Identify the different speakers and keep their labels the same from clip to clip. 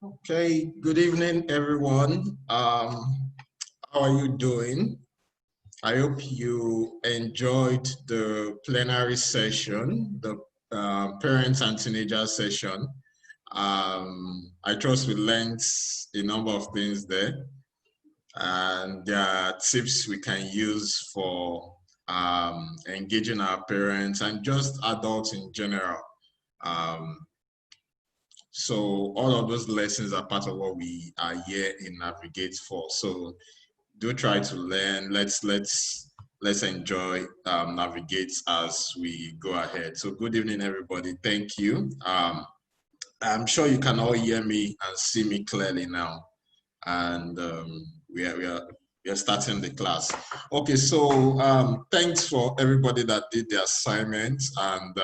Speaker 1: Okay, good evening, everyone. How are you doing? I hope you enjoyed the plenary session, the parents and teenagers session. I trust we learned a number of things there, and there are tips we can use for engaging our parents and just adults in general. So all of those lessons are part of what we are here in Navigate for. So do try to learn. Let's enjoy Navigate as we go ahead. So good evening, everybody. Thank you. I'm sure you can all hear me and see me clearly now. And we are starting the class. Okay, so thanks for everybody that did the assignments, and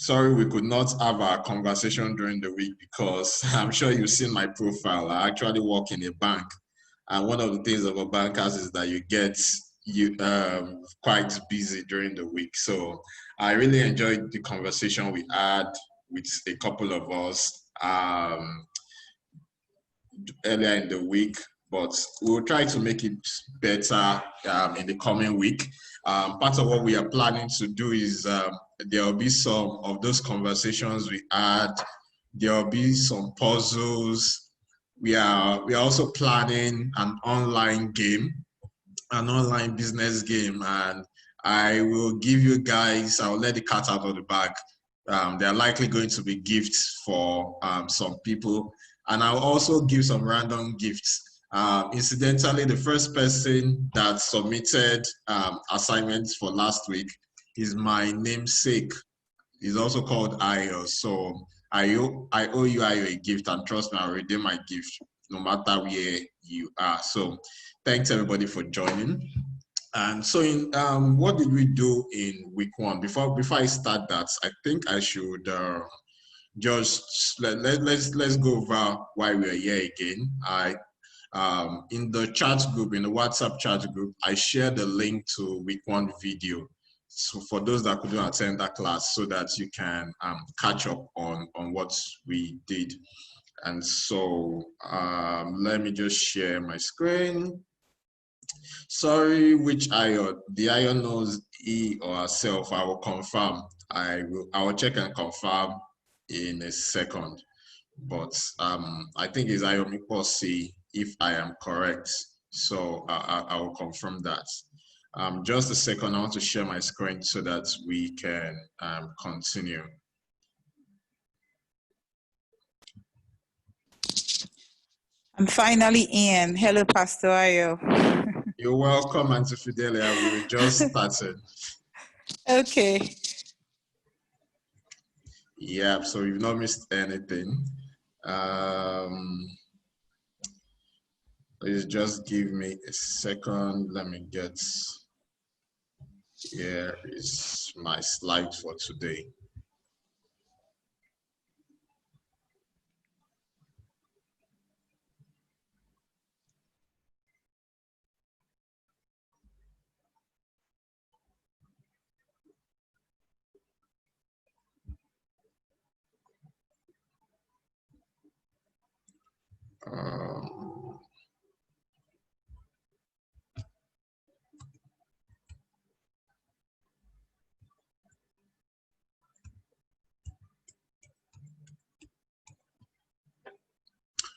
Speaker 1: sorry we could not have our conversation during the week because I'm sure you've seen my profile. I actually work in a bank, and one of the things about bankers is that you get quite busy during the week. So I really enjoyed the conversation we had with a couple of us earlier in the week, but we'll try to make it better in the coming week. Part of what we are planning to do is there will be some of those conversations we had. There will be some puzzles. We are also planning an online game, an online business game, and I will give you guys, I'll let the cat out of the bag. There are likely going to be gifts for some people, and I'll also give some random gifts. Incidentally, the first person that submitted assignments for last week is my namesake. He's also called Ayo. So I owe you Ayo a gift, and trust me, I'll redeem my gift no matter where you are. So thanks everybody for joining. And so in what did we do in week one? Before I start that, I think I should just let's go over why we are here again. In the chat group, in the WhatsApp chat group, I shared the link to week one video. So for those that couldn't attend that class, so that you can catch up on what we did. And so let me just share my screen. Sorry, which Ayo? The Ayo knows he or herself. I will confirm. I will check and confirm in a second. But I think it's Ayo Mikosi, if I am correct. So I will confirm that. Just a second, I want to share my screen so that we can continue.
Speaker 2: I'm finally in. Hello, Pastor Ayo.
Speaker 1: You're welcome, Auntie Fidelia. We just started.
Speaker 2: Okay.
Speaker 1: Yeah, so you've not missed anything. Please just give me a second. Let me get, here is my slide for today.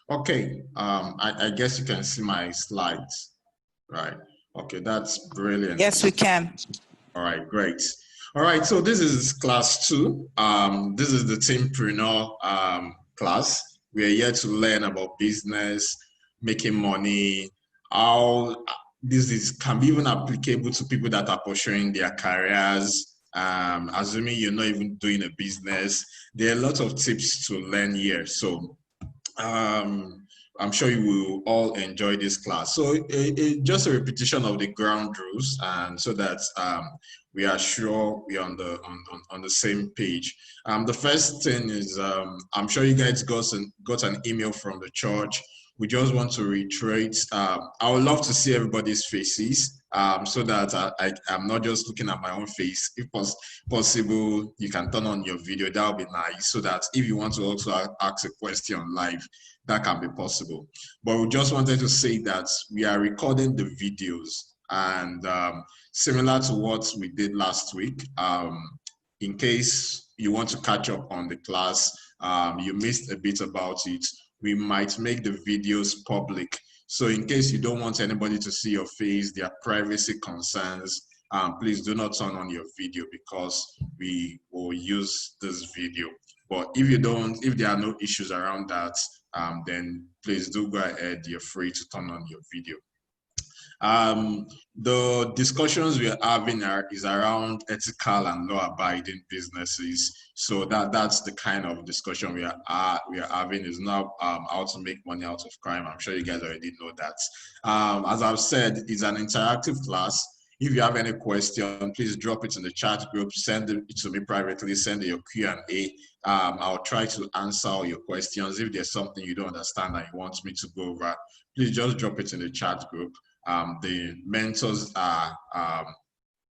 Speaker 1: Okay, I guess you can see my slides, right? Okay, that's brilliant.
Speaker 2: Yes, we can.
Speaker 1: All right, great. All right, so this is class 2. This is the Teenpreneur class. We are here to learn about business, making money, how this can be even applicable to people that are pursuing their careers. Assuming you're not even doing a business, there are a lot of tips to learn here. So I'm sure you will all enjoy this class. So just a repetition of the ground rules, and so that we are sure we are on the same page. The first thing is I'm sure you guys got an email from the church. We just want to reiterate. I would love to see everybody's faces. so that I'm not just looking at my own face. If possible, you can turn on your video. That would be nice, so that if you want to also ask a question live, that can be possible. But we just wanted to say that we are recording the videos, and similar to what we did last week, in case you want to catch up on the class, you missed a bit about it, we might make the videos public. So in case you don't want anybody to see your face, their privacy concerns, please do not turn on your video, because we will use this video. But if there are no issues around that, then please do go ahead. You're free to turn on your video. The discussions we are having is around ethical and law-abiding businesses. So that's the kind of discussion we are having. Is not how to make money out of crime. I'm sure you guys already know that. As I've said, it's an interactive class. If you have any question, please drop it in the chat group. Send it to me privately. Send your Q&A. I'll try to answer all your questions. If there's something you don't understand and you want me to go over, please just drop it in the chat group. The mentors are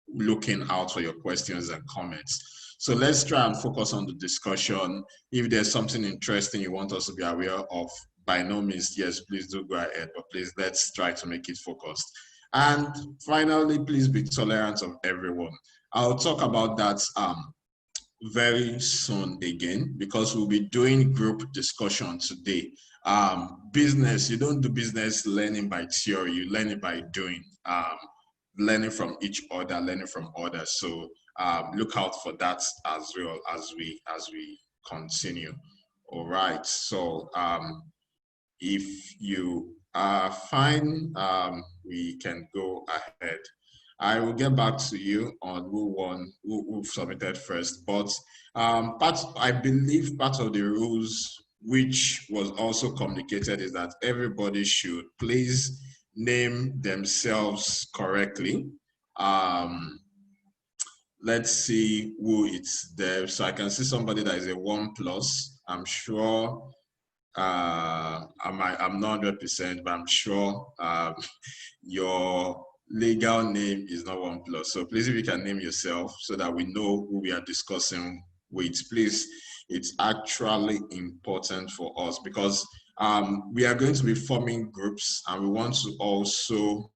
Speaker 1: looking out for your questions and comments. So let's try and focus on the discussion. If there's something interesting you want us to be aware of, by no means, yes, please do go ahead, but please let's try to make it focused. And finally, please be tolerant of everyone. I'll talk about that very soon again, because we'll be doing group discussion today. Business, you don't do business learning by theory, you learn it by doing, learning from each other, learning from others. So look out for that as well as we continue. All right, so if you are fine, we can go ahead. I will get back to you on who submitted first, but I believe part of the rules which was also communicated is that everybody should please name themselves correctly. Let's see who it's there. So I can see somebody that is a 1+. I'm sure I'm not 100%, but I'm sure your legal name is not 1+. So please, if you can name yourself so that we know who we are discussing with, please. It's actually important for us, because we are going to be forming groups, and we want to also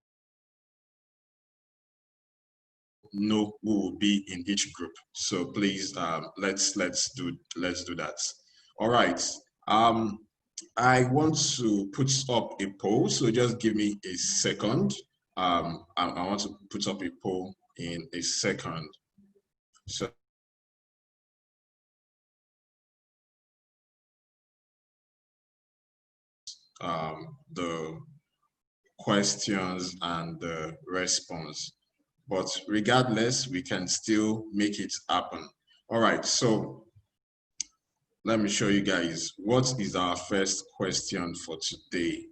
Speaker 1: know who will be in each group. So please, let's do that. All right. I want to put up a poll, so just give me a second. I want to put up a poll in a second. So the questions and the response, but regardless, we can still make it happen. All right, so let me show you guys what is our first question for today.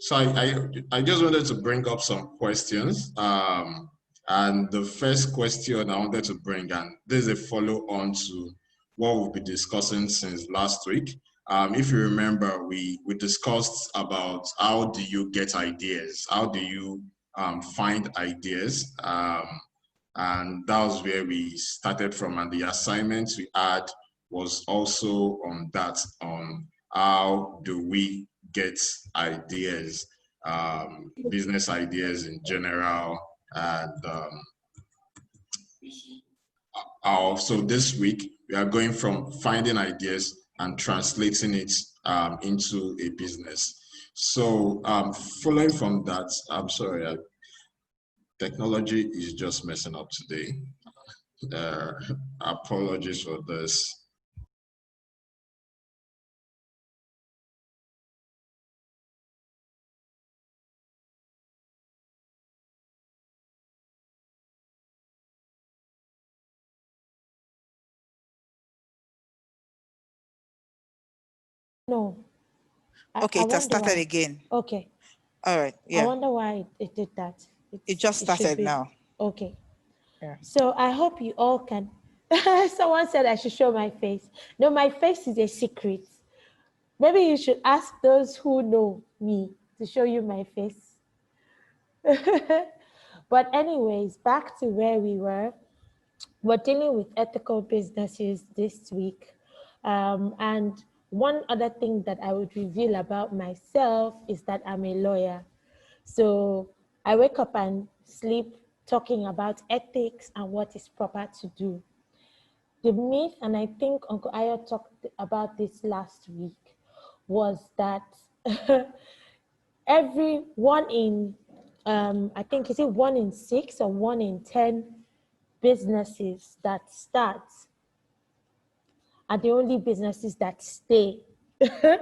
Speaker 1: So I just wanted to bring up some questions. And the first question I wanted to bring, and this is a follow-on to what we've been discussing since last week. If you remember, we discussed about how do you get ideas? How do you find ideas? And that was where we started from. And the assignment we had was also on that, on how do we get ideas, business ideas in general. And so this week, we are going from finding ideas and translating it into a business. So following from that, I'm sorry, technology is just messing up today. Apologies for this.
Speaker 3: No.
Speaker 2: Okay,
Speaker 3: I
Speaker 2: it has
Speaker 3: wonder
Speaker 2: started
Speaker 3: why.
Speaker 2: again.
Speaker 3: Okay.
Speaker 2: All right,
Speaker 3: I
Speaker 2: yeah.
Speaker 3: wonder why it did that.
Speaker 2: It just
Speaker 3: It should
Speaker 2: started
Speaker 3: be
Speaker 2: now.
Speaker 3: okay.
Speaker 2: Yeah.
Speaker 3: So I hope you all can. Someone said I should show my face. No, my face is a secret. Maybe you should ask those who know me to show you my face. But anyways, back to where we were. We're dealing with ethical businesses this week. And one other thing that I would reveal about myself is that I'm a lawyer. So I wake up and sleep talking about ethics and what is proper to do. The myth, and I think Uncle Ayo talked about this last week, was that every one in, I think, is it 1 in 6 or 1 in 10 businesses that start are the only businesses that stay,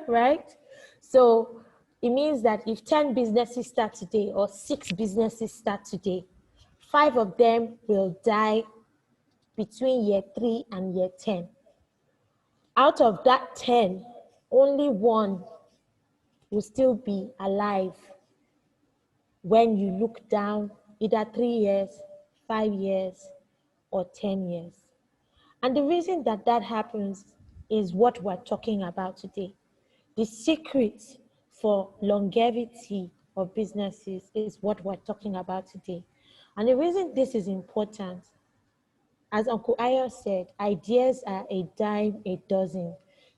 Speaker 3: right? So it means that if 10 businesses start today or 6 businesses start today, 5 of them will die between year 3 and year 10. Out of that 10, only 1 will still be alive when you look down either 3 years, 5 years, or 10 years. And the reason that that happens is what we're talking about today. The secret for longevity of businesses is what we're talking about today. And the reason this is important, as Uncle Ayo said, ideas are a dime a dozen.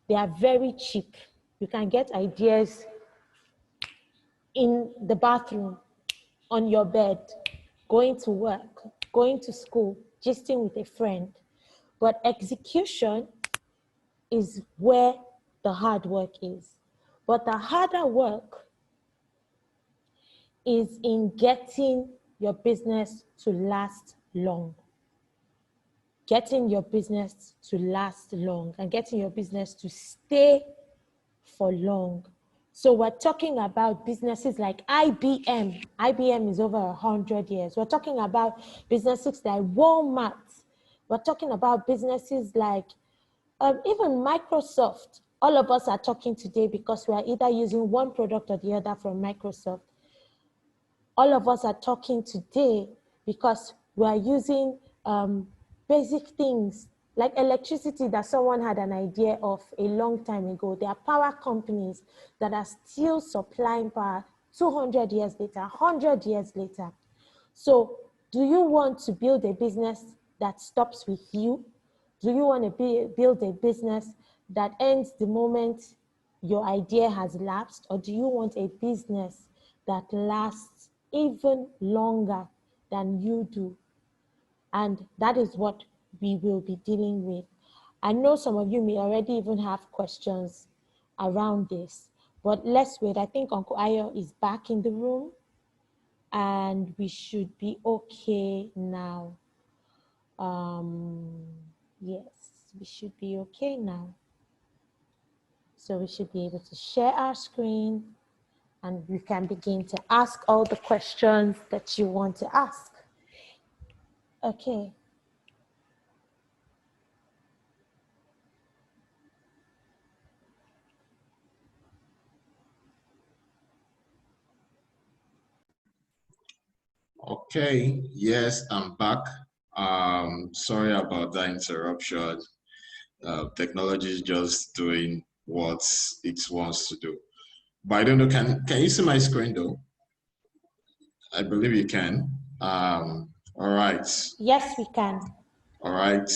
Speaker 3: They are very cheap. You can get ideas in the bathroom, on your bed, going to work, going to school, gisting with a friend. But execution is where the hard work is. But the harder work is in getting your business to last long. Getting your business to last long and getting your business to stay for long. So we're talking about businesses like IBM. IBM is over 100 years. We're talking about businesses like Walmart. We're talking about businesses like even Microsoft. All of us are talking today because we are either using one product or the other from Microsoft. All of us are talking today because we are using basic things like electricity that someone had an idea of a long time ago. There are power companies that are still supplying power 200 years later, 100 years later. So do you want to build a business that stops with you? Do you want to build a business that ends the moment your idea has lapsed? Or do you want a business that lasts even longer than you do? And that is what we will be dealing with. I know some of you may already even have questions around this, but let's wait. I think Uncle Ayo is back in the room and we should be okay now. Yes, we should be okay now. So we should be able to share our screen and we can begin to ask all the questions that you want to ask. Okay.
Speaker 1: Okay, yes, I'm back. Sorry about that interruption. Technology is just doing what it wants to do. But I don't know, can you see my screen though? I believe you can. All right.
Speaker 3: Yes, we can.
Speaker 1: All right.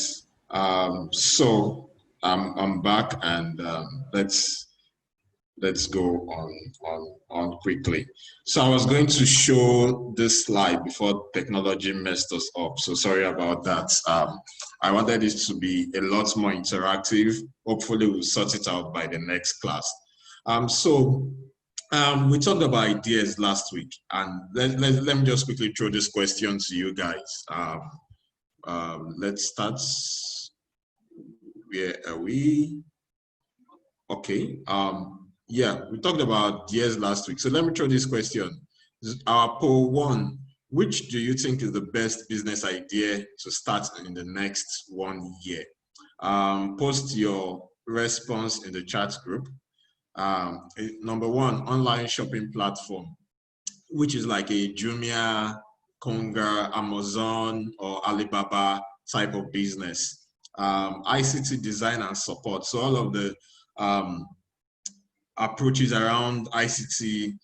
Speaker 1: So I'm back and let's go on quickly. So I was going to show this slide before technology messed us up. So sorry about that. I wanted it to be a lot more interactive. Hopefully we'll sort it out by the next class. We talked about ideas last week, and let me just quickly throw this question to you guys. Let's start. Where are we? Okay. Yeah, we talked about years last week. So let me throw this question. Our poll 1, which do you think is the best business idea to start in the next 1 year? Post your response in the chat group. Number one, online shopping platform, which is like a Jumia, Konga, Amazon, or Alibaba type of business. ICT design and support. So all of the approaches around ICT,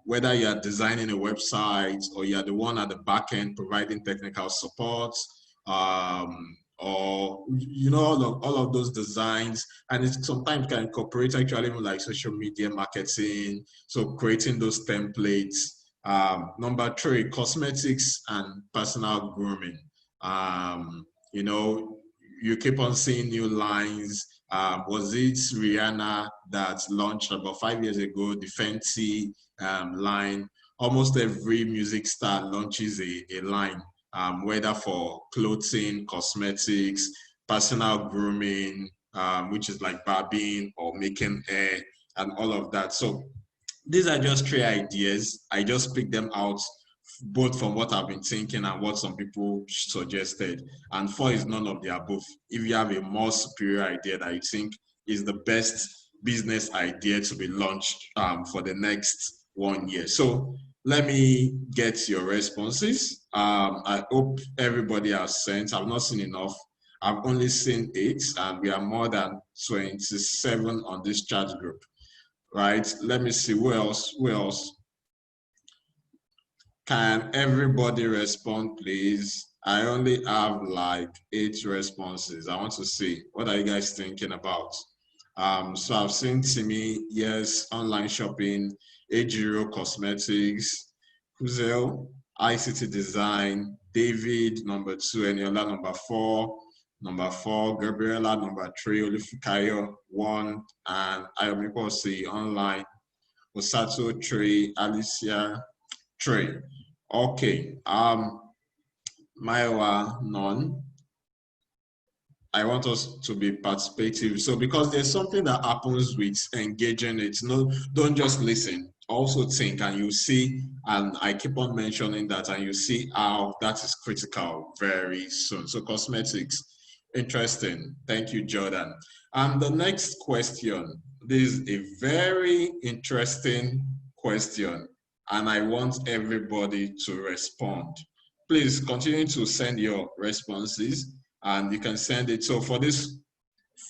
Speaker 1: whether you're designing a website or you're the one at the back end providing technical support, or all of those designs, and it sometimes can incorporate actually even like social media marketing, so creating those templates. Number three, cosmetics and personal grooming. You keep on seeing new lines. Was it Rihanna that launched about 5 years ago the Fenty line? Almost every music star launches a line, whether for clothing, cosmetics, personal grooming, which is like barbing or making hair and all of that. So these are just 3 ideas. I just picked them out both from what I've been thinking and what some people suggested. And 4 is none of the above. If you have a more superior idea that you think is the best business idea to be launched for the next 1 year. So let me get your responses. I hope everybody has sent. I've not seen enough. I've only seen 8, and we are more than 27 on this chat group, right? Let me see, who else? Can everybody respond, please? I only have like 8 responses. I want to see, what are you guys thinking about? So I've seen Timmy, yes, online shopping, Ejiro Cosmetics, Kuzel, ICT design, David, number 2, Eniola, number 4, Gabriela, number 3, Olufukayo, 1, and Ayo-Oluwa online, Osato, 3, Alicia, 3. Okay, Maiwa, none. I want us to be participative. So because there's something that happens with engaging it, don't just listen, also think, and you see, and I keep on mentioning that, and you see how that is critical very soon. So cosmetics, interesting. Thank you, Jordan. And the next question, this is a very interesting question, and I want everybody to respond. Please continue to send your responses, and you can send it. So for this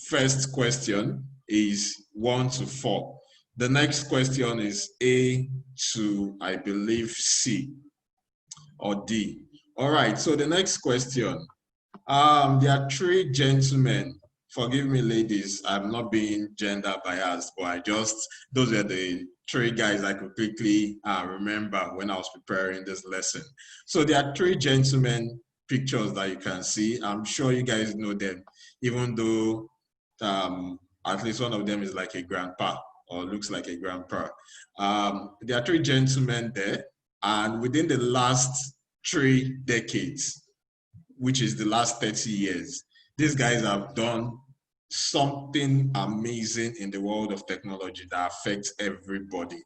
Speaker 1: first question is 1 to 4. The next question is A to, I believe, C or D. All right, so the next question. There are 3 gentlemen. Forgive me, ladies, I'm not being gender biased, but those are the 3 guys I could quickly remember when I was preparing this lesson. So there are 3 gentlemen pictures that you can see. I'm sure you guys know them, even though at least one of them is like a grandpa or looks like a grandpa. There are 3 gentlemen there, and within the last 3 decades, which is the last 30 years, these guys have done something amazing in the world of technology that affects everybody.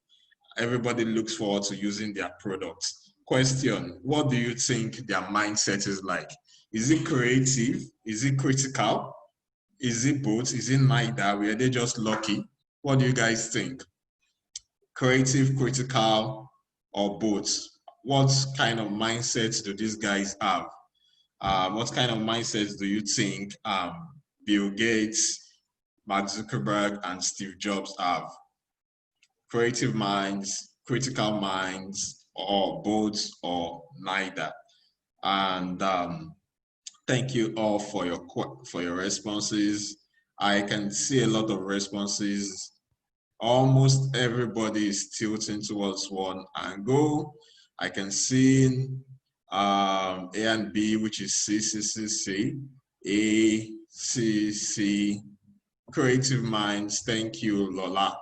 Speaker 1: Everybody looks forward to using their products. Question, what do you think their mindset is like? Is it creative? Is it critical? Is it both? Is it neither? Were they just lucky? What do you guys think? Creative, critical, or both? What kind of mindsets do these guys have? What kind of mindsets do you think Bill Gates, Mark Zuckerberg, and Steve Jobs have? Creative minds, critical minds, or both, or neither? And thank you all for your responses. I can see a lot of responses. Almost everybody is tilting towards one angle. I can see A and B, which is C, C, C, C, A, C, C. Creative minds. Thank you, Lola.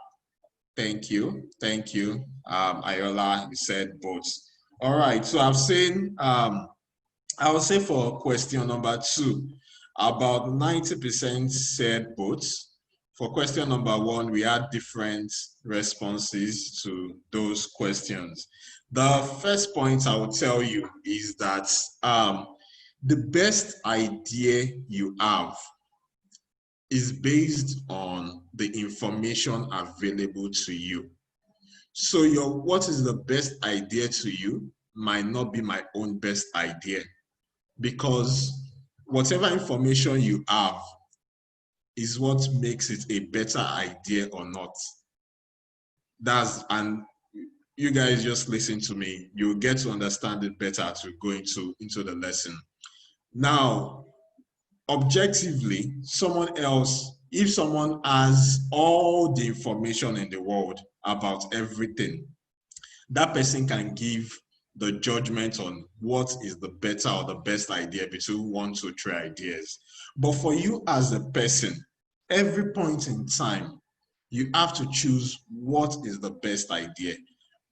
Speaker 1: Thank you. Ayola, you said both. All right, so I've seen, I would say for question number 2, about 90% said both. For question number 1, we had different responses to those questions. The first point I will tell you is that the best idea you have is based on the information available to you. So what is the best idea to you might not be my own best idea, because whatever information you have is what makes it a better idea or not. And you guys just listen to me. You'll get to understand it better as we go into the lesson. Now, objectively, if someone has all the information in the world about everything, that person can give the judgment on what is the better or the best idea between 1, 2, 3 ideas. But for you as a person, every point in time, you have to choose what is the best idea.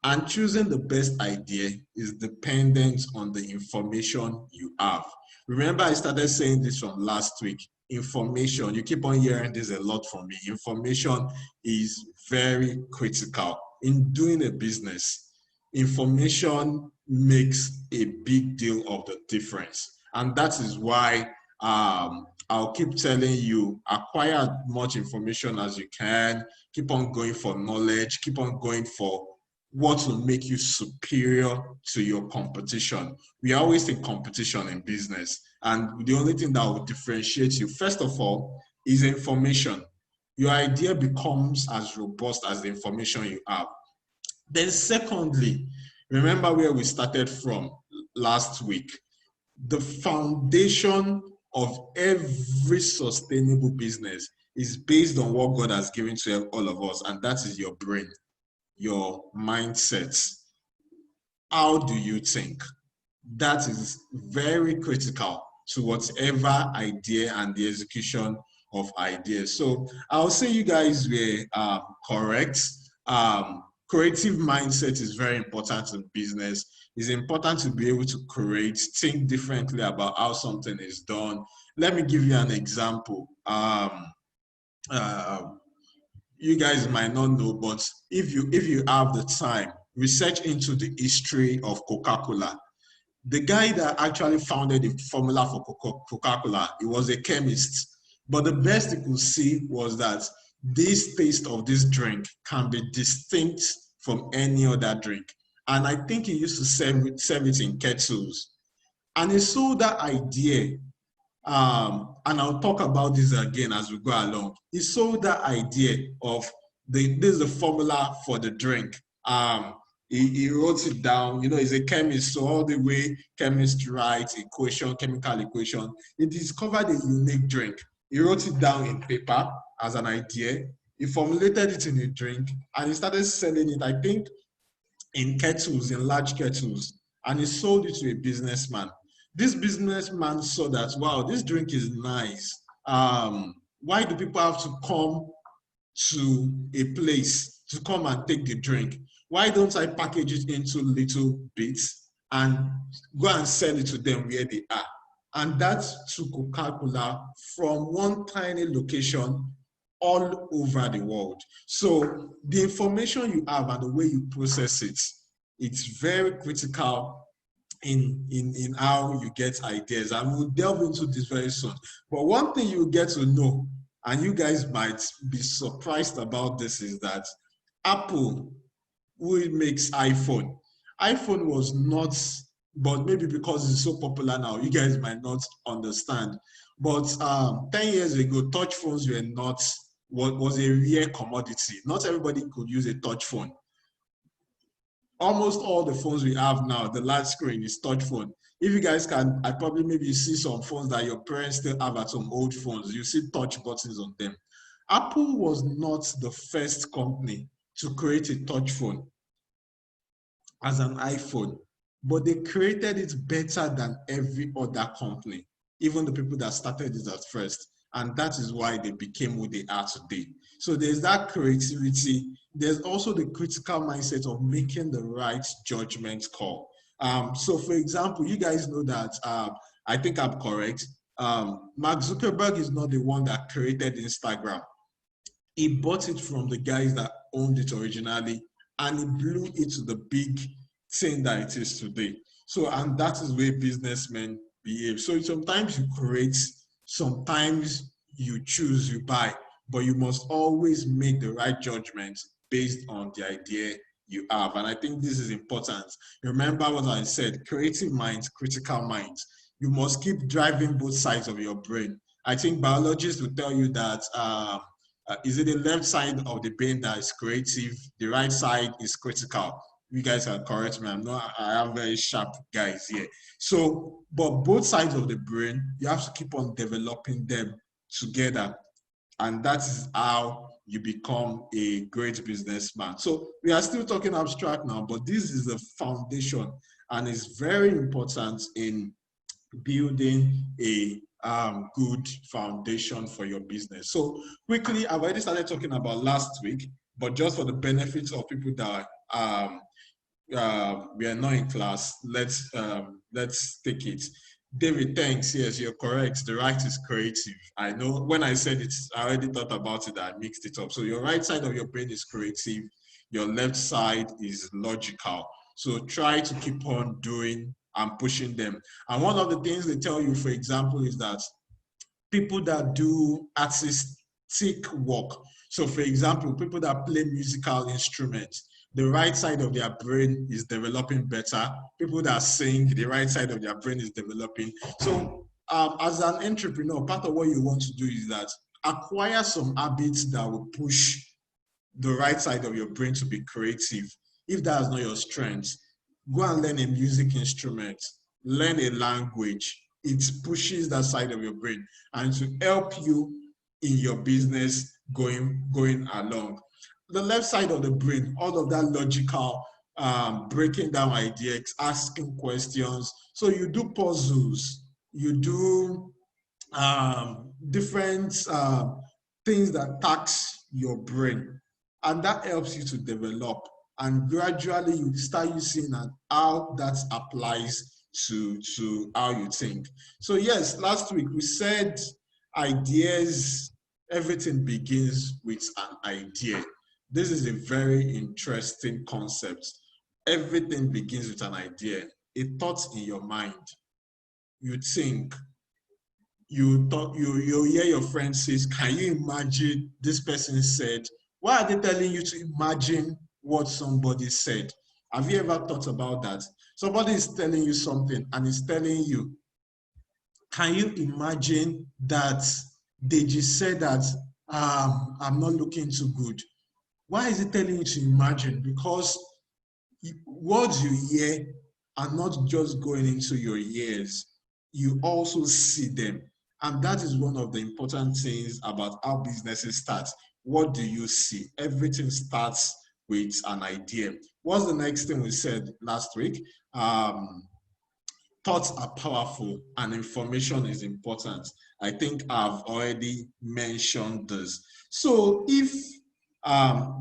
Speaker 1: And choosing the best idea is dependent on the information you have. Remember, I started saying this from last week. Information, you keep on hearing this a lot from me. Information is very critical in doing a business. Information makes a big deal of the difference. And that is why I'll keep telling you, acquire as much information as you can, keep on going for knowledge, keep on going for what will make you superior to your competition. We are always in competition in business, and the only thing that will differentiate you, first of all, is information. Your idea becomes as robust as the information you have. Then secondly, remember where we started from last week. The foundation of every sustainable business is based on what God has given to all of us, and that is your brain, your mindset. How do you think? That is very critical to whatever idea and the execution of ideas. So I'll say you guys were correct. Creative mindset is very important in business. It's important to be able to think differently about how something is done. Let me give you an example. You guys might not know, but if you have the time, research into the history of Coca-Cola. The guy that actually founded the formula for Coca-Cola, he was a chemist. But the best he could see was that this taste of this drink can be distinct from any other drink. And I think he used to serve it in kettles. And he sold that idea. And I'll talk about this again as we go along. He sold that idea of this is the formula for the drink. He wrote it down. You know, he's a chemist, so all the way chemists write chemical equation. He discovered a unique drink. He wrote it down in paper as an idea. He formulated it in a drink, and he started selling it, I think, in large kettles, and he sold it to a businessman. This businessman saw that, wow, this drink is nice. Why do people have to come to a place to come and take the drink? Why don't I package it into little bits and go and sell it to them where they are? And that took Coca-Cola from one tiny location all over the world. So the information you have and the way you process it, it's very critical in how you get ideas. And we'll delve into this very soon. But one thing you get to know, and you guys might be surprised about this, is that Apple, who makes iPhone was not, but maybe because it's so popular now, you guys might not understand. But 10 years ago, touch phones were not what was a rare commodity. Not everybody could use a touch phone. Almost all the phones we have now, the large screen is touch phone. If you guys can, I probably maybe see some phones that your parents still have at some old phones. You see touch buttons on them. Apple was not the first company to create a touch phone as an iPhone, but they created it better than every other company, even the people that started it at first. And that is why they became who they are today. So there's that creativity. There's also the critical mindset of making the right judgment call. So for example, you guys know that, I think I'm correct, Mark Zuckerberg is not the one that created Instagram. He bought it from the guys that owned it originally, and he blew it to the big thing that it is today. So, and that is where businessmen behave. So sometimes you create, sometimes you choose, you buy. but you must always make the right judgment based on the idea you have. And I think this is important. Remember what I said, creative minds, critical minds. You must keep driving both sides of your brain. I think biologists will tell you that is it the left side of the brain that is creative, the right side is critical. You guys can correct me. I have very sharp guys here. So, but both sides of the brain, you have to keep on developing them together. And that is how you become a great businessman. So we are still talking abstract now, but this is the foundation and it's very important in building a good foundation for your business. So quickly, I've already started talking about last week, but just for the benefits of people that we are not in class, let's take it. David, thanks. Yes, you're correct. The right is creative. I know when I said it, I already thought about it. I mixed it up. So your right side of your brain is creative. Your left side is logical. So try to keep on doing and pushing them. And one of the things they tell you, for example, is that people that do artistic work. So for example, people that play musical instruments, the right side of their brain is developing better. People that sing, the right side of their brain is developing. So as an entrepreneur, part of what you want to do is that acquire some habits that will push the right side of your brain to be creative. If that is not your strength, go and learn a music instrument, learn a language. It pushes that side of your brain and to help you in your business going along. The left side of the brain, all of that logical, breaking down ideas, asking questions. So you do puzzles, you do different things that tax your brain, and that helps you to develop. And gradually you start using how that applies to how you think. So yes, last week we said ideas, everything begins with an idea. This is a very interesting concept. Everything begins with an idea, a thought in your mind. You think, you hear your friend says, can you imagine this person said? Why are they telling you to imagine what somebody said? Have you ever thought about that? Somebody is telling you something and is telling you, can you imagine that they just said that I'm not looking too good? Why is it telling you to imagine? Because words you hear are not just going into your ears, you also see them. And that is one of the important things about how businesses start. What do you see? Everything starts with an idea. What's the next thing we said last week? Thoughts are powerful and information is important. I think I've already mentioned this. So if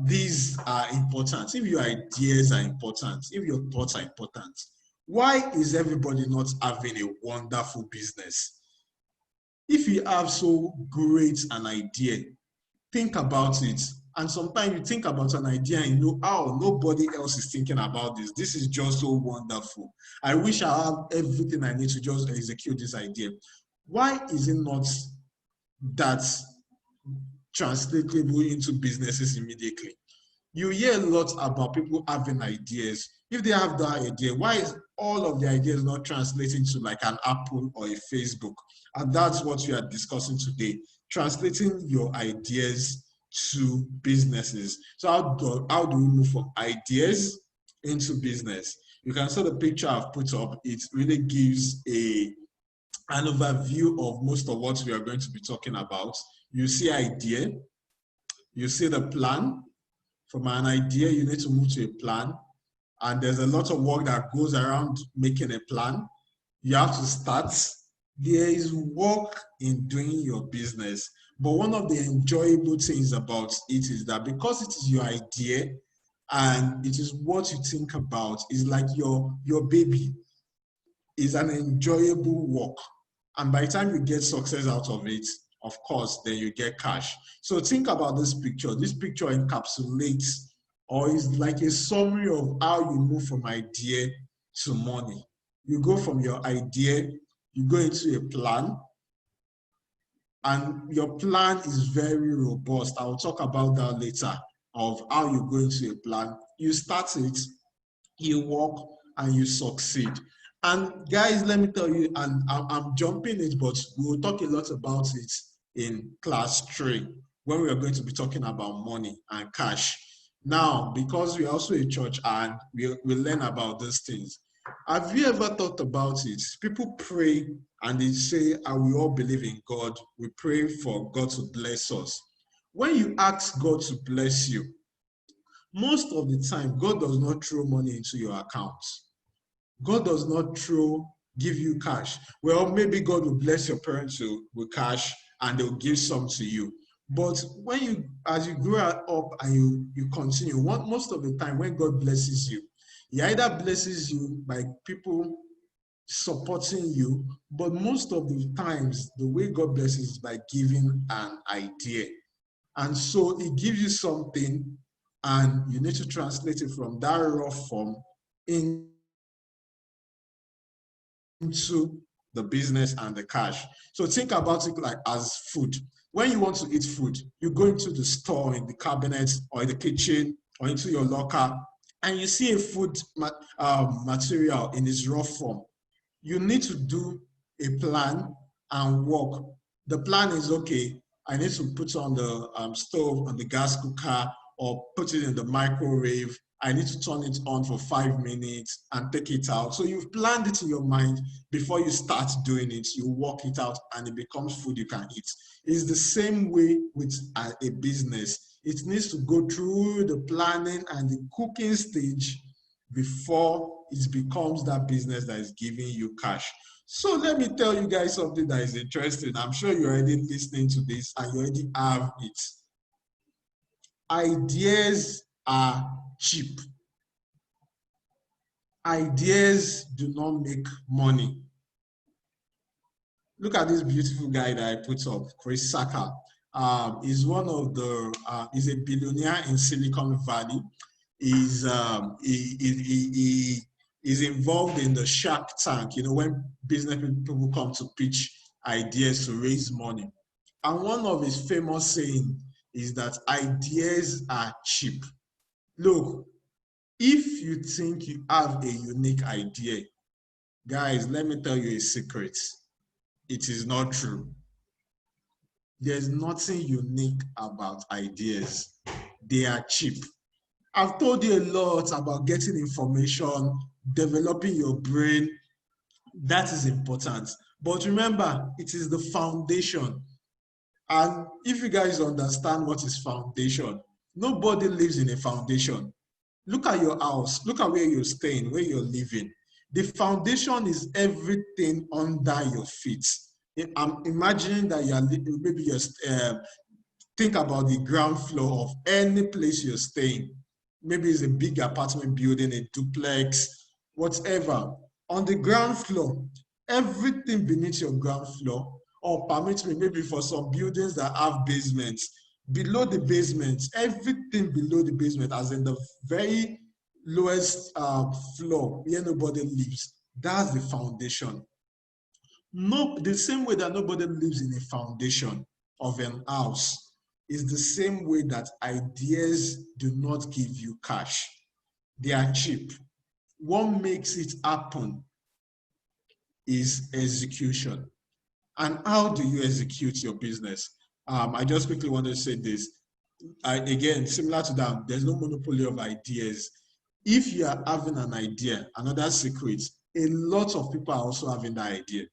Speaker 1: these are important, if your ideas are important, if your thoughts are important, why is everybody not having a wonderful business? If you have so great an idea, think about it. And sometimes you think about an idea and you know, oh, nobody else is thinking about this. This is just so wonderful. I wish I have everything I need to just execute this idea. Why is it not that translatable into businesses immediately? You hear a lot about people having ideas. If they have that idea, why is all of the ideas not translating to like an Apple or a Facebook? And that's what we are discussing today, translating your ideas to businesses. So how do we move from ideas into business? You can see the picture I've put up. It really gives an overview of most of what we are going to be talking about. You see idea, you see the plan. From an idea, you need to move to a plan. And there's a lot of work that goes around making a plan. You have to start. There is work in doing your business. But one of the enjoyable things about it is that because it is your idea and it is what you think about, it's like your baby. Is an enjoyable work. And by the time you get success out of it, of course, then you get cash. So think about this picture. This picture encapsulates or is like a summary of how you move from idea to money. You go from your idea, you go into a plan. and your plan is very robust. I'll talk about that later, of how you go into a plan. You start it, you work, and you succeed. And guys, let me tell you, and I'm jumping it, but we'll talk a lot about it in class 3 when we are going to be talking about money and cash. Now, because we're also a church and we learn about these things, have you ever thought about it? People pray and they say, we all believe in God. We pray for God to bless us. When you ask God to bless you, most of the time, God does not throw money into your account. God does not give you cash. Well, maybe God will bless your parents with cash and they'll give some to you. But as you grow up and you continue, most of the time when God blesses you, He either blesses you by people supporting you, but most of the times, the way God blesses is by giving an idea. And so He gives you something and you need to translate it from that raw form into the business and the cash. So think about it like as food. When you want to eat food, you go into the store, in the cabinet, or in the kitchen, or into your locker, and you see a food material in its raw form. You need to do a plan and work. The plan is, okay, I need to put on the stove, on the gas cooker, or put it in the microwave. I need to turn it on for 5 minutes and take it out. So you've planned it in your mind before you start doing it. You work it out and it becomes food you can eat. It's the same way with a business. It needs to go through the planning and the cooking stage before it becomes that business that is giving you cash. So let me tell you guys something that is interesting. I'm sure you're already listening to this and you already have it. Ideas are cheap. Ideas do not make money. Look at this beautiful guy that I put up, Chris Saka. He's one of the, he's a billionaire in Silicon Valley. He's involved in the Shark Tank, when business people come to pitch ideas to raise money. And one of his famous sayings is that ideas are cheap. Look, if you think you have a unique idea, guys, let me tell you a secret. It is not true. There's nothing unique about ideas. They are cheap. I've told you a lot about getting information, developing your brain. That is important. But remember, it is the foundation. And if you guys understand what is foundation, nobody lives in a foundation. Look at your house. Look at where you're staying, where you're living. The foundation is everything under your feet. I'm imagining that think about the ground floor of any place you're staying. Maybe it's a big apartment building, a duplex, whatever. On the ground floor, everything beneath your ground floor, or permit me, maybe for some buildings that have basements, below the basement, everything below the basement, as in the very lowest floor where nobody lives, that's the foundation. No, the same way that nobody lives in a foundation of an house is the same way that ideas do not give you cash. They are cheap. What makes it happen is execution. And how do you execute your business? I just quickly want to say this. Again, similar to that, there's no monopoly of ideas. If you are having an idea, another secret, a lot of people are also having that idea.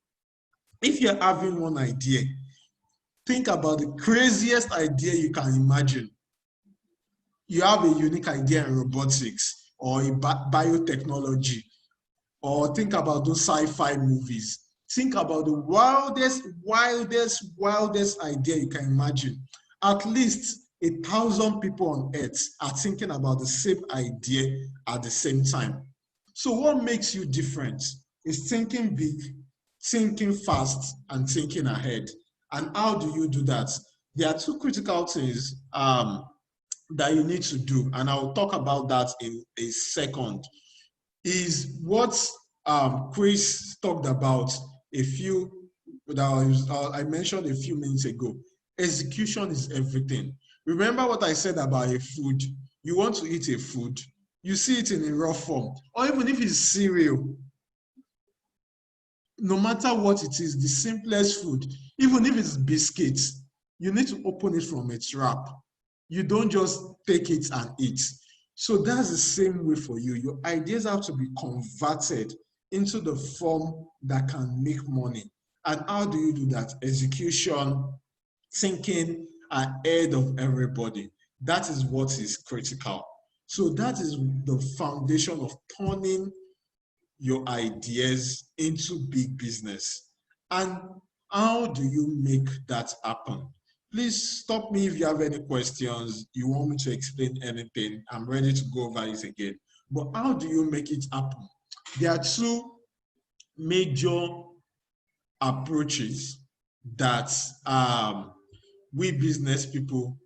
Speaker 1: If you're having one idea, think about the craziest idea you can imagine. You have a unique idea in robotics or in biotechnology, or think about those sci-fi movies. Think about the wildest idea you can imagine. At least 1,000 people on earth are thinking about the same idea at the same time. So what makes you different is thinking big, thinking fast, and thinking ahead. And how do you do that? There are two critical things that you need to do, and I'll talk about that in a second. Is what Chris talked about a few that I mentioned a few minutes ago. Execution is everything. Remember what I said about a food. You want to eat a food, you see it in a raw form, or even if it's cereal, no matter what it is, the simplest food, even if it's biscuits, you need to open it from its wrap. You don't just take it and eat. So that's the same way for you. Your ideas have to be converted into the form that can make money. And how do you do that? Execution, thinking ahead of everybody. That is what is critical. So that is the foundation of turning your ideas into big business. And how do you make that happen? Please stop me if you have any questions, you want me to explain anything. I'm ready to go over it again. But how do you make it happen? There are two major approaches that we business people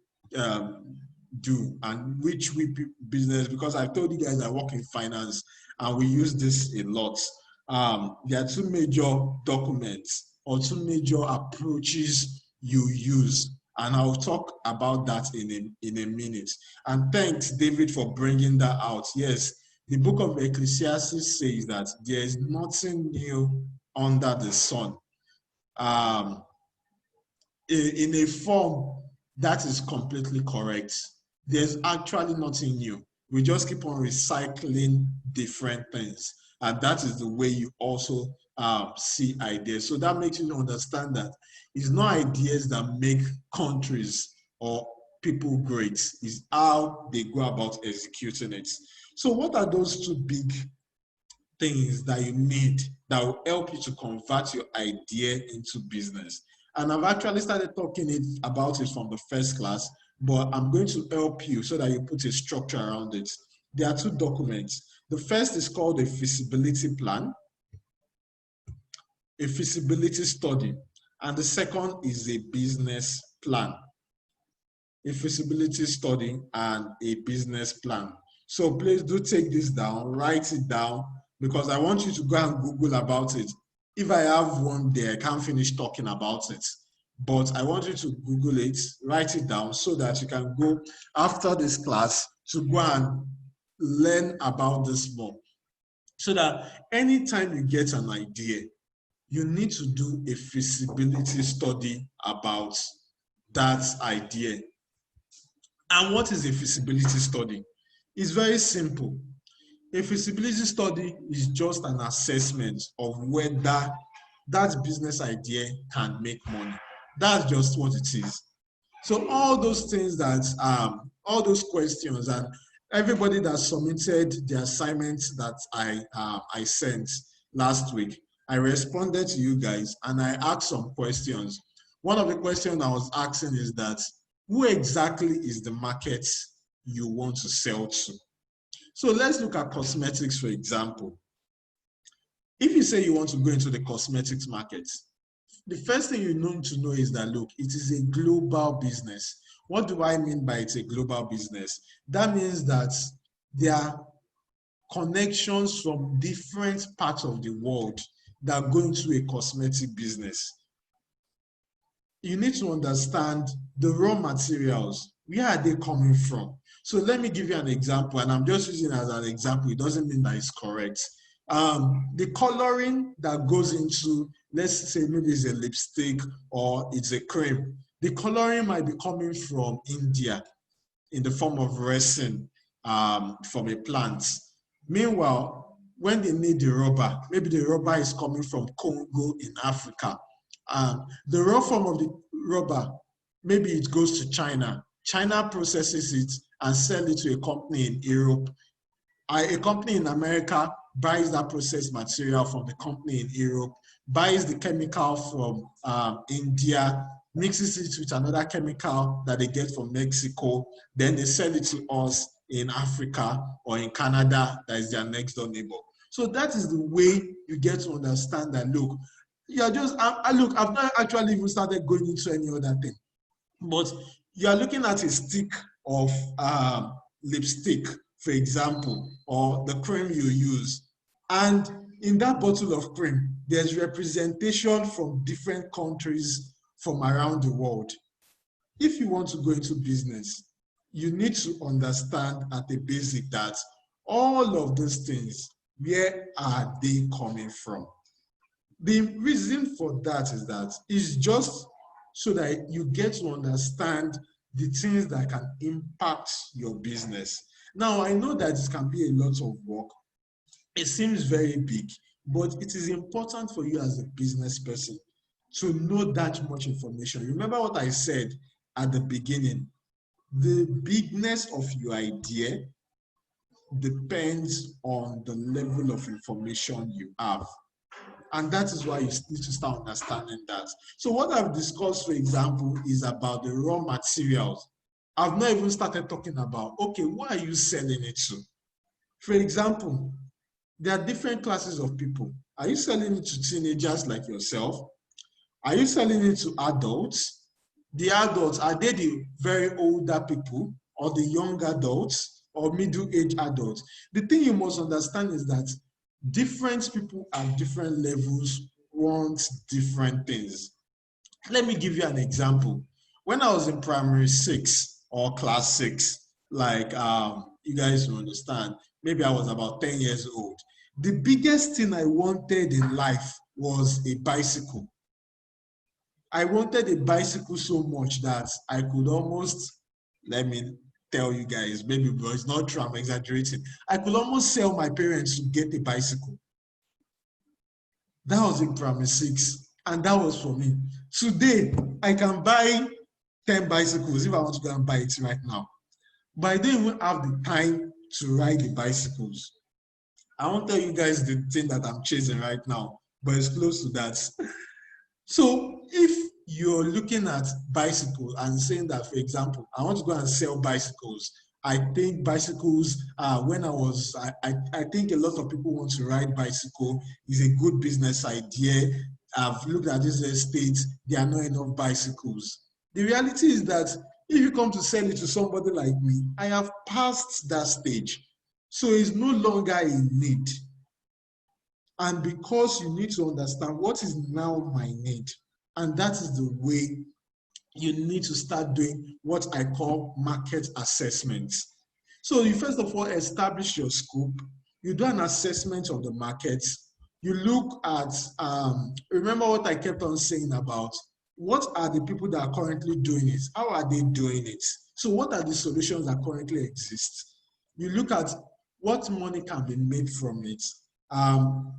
Speaker 1: do, and which we business, because I told you guys I work in finance and we use this a lot. There are two major documents or two major approaches you use, and I'll talk about that in a minute. And thanks, David, for bringing that out. Yes, the book of Ecclesiastes says that there is nothing new under the sun. In a form that is completely correct. There's actually nothing new. We just keep on recycling different things. And that is the way you also see ideas. So that makes you understand that it's not ideas that make countries or people great. It's how they go about executing it. So what are those two big things that you need that will help you to convert your idea into business? And I've actually started talking about it from the first class, but I'm going to help you so that you put a structure around it. There are two documents. The first is called a feasibility plan, a feasibility study, and the second is a business plan. A feasibility study and a business plan. So please do take this down, write it down, because I want you to go and Google about it. If I have one there, I can't finish talking about it. But I want you to Google it, write it down so that you can go after this class to go and learn about this more. So that anytime you get an idea, you need to do a feasibility study about that idea. And what is a feasibility study? It's very simple. A feasibility study is just an assessment of whether that business idea can make money. That's just what it is. So all those things that, all those questions, and everybody that submitted the assignments that I sent last week, I responded to you guys and I asked some questions. One of the questions I was asking is that, who exactly is the market you want to sell to? So let's look at cosmetics, for example. If you say you want to go into the cosmetics market, the first thing you need to know is that, look, it is a global business. What do I mean by it's a global business? That means that there are connections from different parts of the world that go into a cosmetic business. You need to understand the raw materials. Where are they coming from? So let me give you an example, and I'm just using it as an example. It doesn't mean that it's correct. The coloring that goes into, let's say maybe it's a lipstick or it's a cream. The coloring might be coming from India in the form of resin from a plant. Meanwhile, when they need the rubber, maybe the rubber is coming from Congo in Africa. The raw form of the rubber, maybe it goes to China. China processes it and sells it to a company in Europe. A company in America buys that processed material from the company in Europe, buys the chemical from India, mixes it with another chemical that they get from Mexico, then they sell it to us in Africa or in Canada, that is their next door neighbor. So that is the way you get to understand that, look, you're just, look, I've not actually even started going into any other thing, but you're looking at a stick of lipstick, for example, or the cream you use, and
Speaker 4: in that bottle of cream, there's representation from different countries from around the world. If you want to go into business, you need to understand at the basic that all of those things, where are they coming from? The reason for that is just so that you get to understand the things that can impact your business. Now, I know that it can be a lot of work. It seems very big, but it is important for you as a business person to know that much information. Remember what I said at the beginning. The bigness of your idea depends on the level of information you have. And that is why you need to start understanding that. So what I've discussed, for example, is about the raw materials. I've not even started talking about, okay, what are you selling it to? For example, there are different classes of people. Are you selling it to teenagers like yourself? Are you selling it to adults? The adults, are they the very older people or the young adults or middle-aged adults? The thing you must understand is that different people at different levels want different things. Let me give you an example. When I was in primary 6 or class 6, like you guys will understand, maybe I was about 10 years old. The biggest thing I wanted in life was a bicycle. I wanted a bicycle so much that I could almost, let me tell you guys, maybe, but it's not true, I'm exaggerating. I could almost sell my parents to get a bicycle. That was in primary 6, and that was for me. Today, I can buy 10 bicycles if I want to go and buy it right now. But I don't even have the time to ride the bicycles. I won't tell you guys the thing that I'm chasing right now, but it's close to that. So if you're looking at bicycles and saying that, for example, I want to go and sell bicycles, I think bicycles, I think a lot of people want to ride bicycle. Is a good business idea. I've looked at this estate, there are not enough bicycles. The reality is that if you come to sell it to somebody like me, I have passed that stage. So it's no longer a need. And because you need to understand what is now my need, and that is the way you need to start doing what I call market assessments. So you first of all establish your scope, you do an assessment of the market, you look at, remember what I kept on saying about what are the people that are currently doing it, how are they doing it? So what are the solutions that currently exist? You look at what money can be made from it.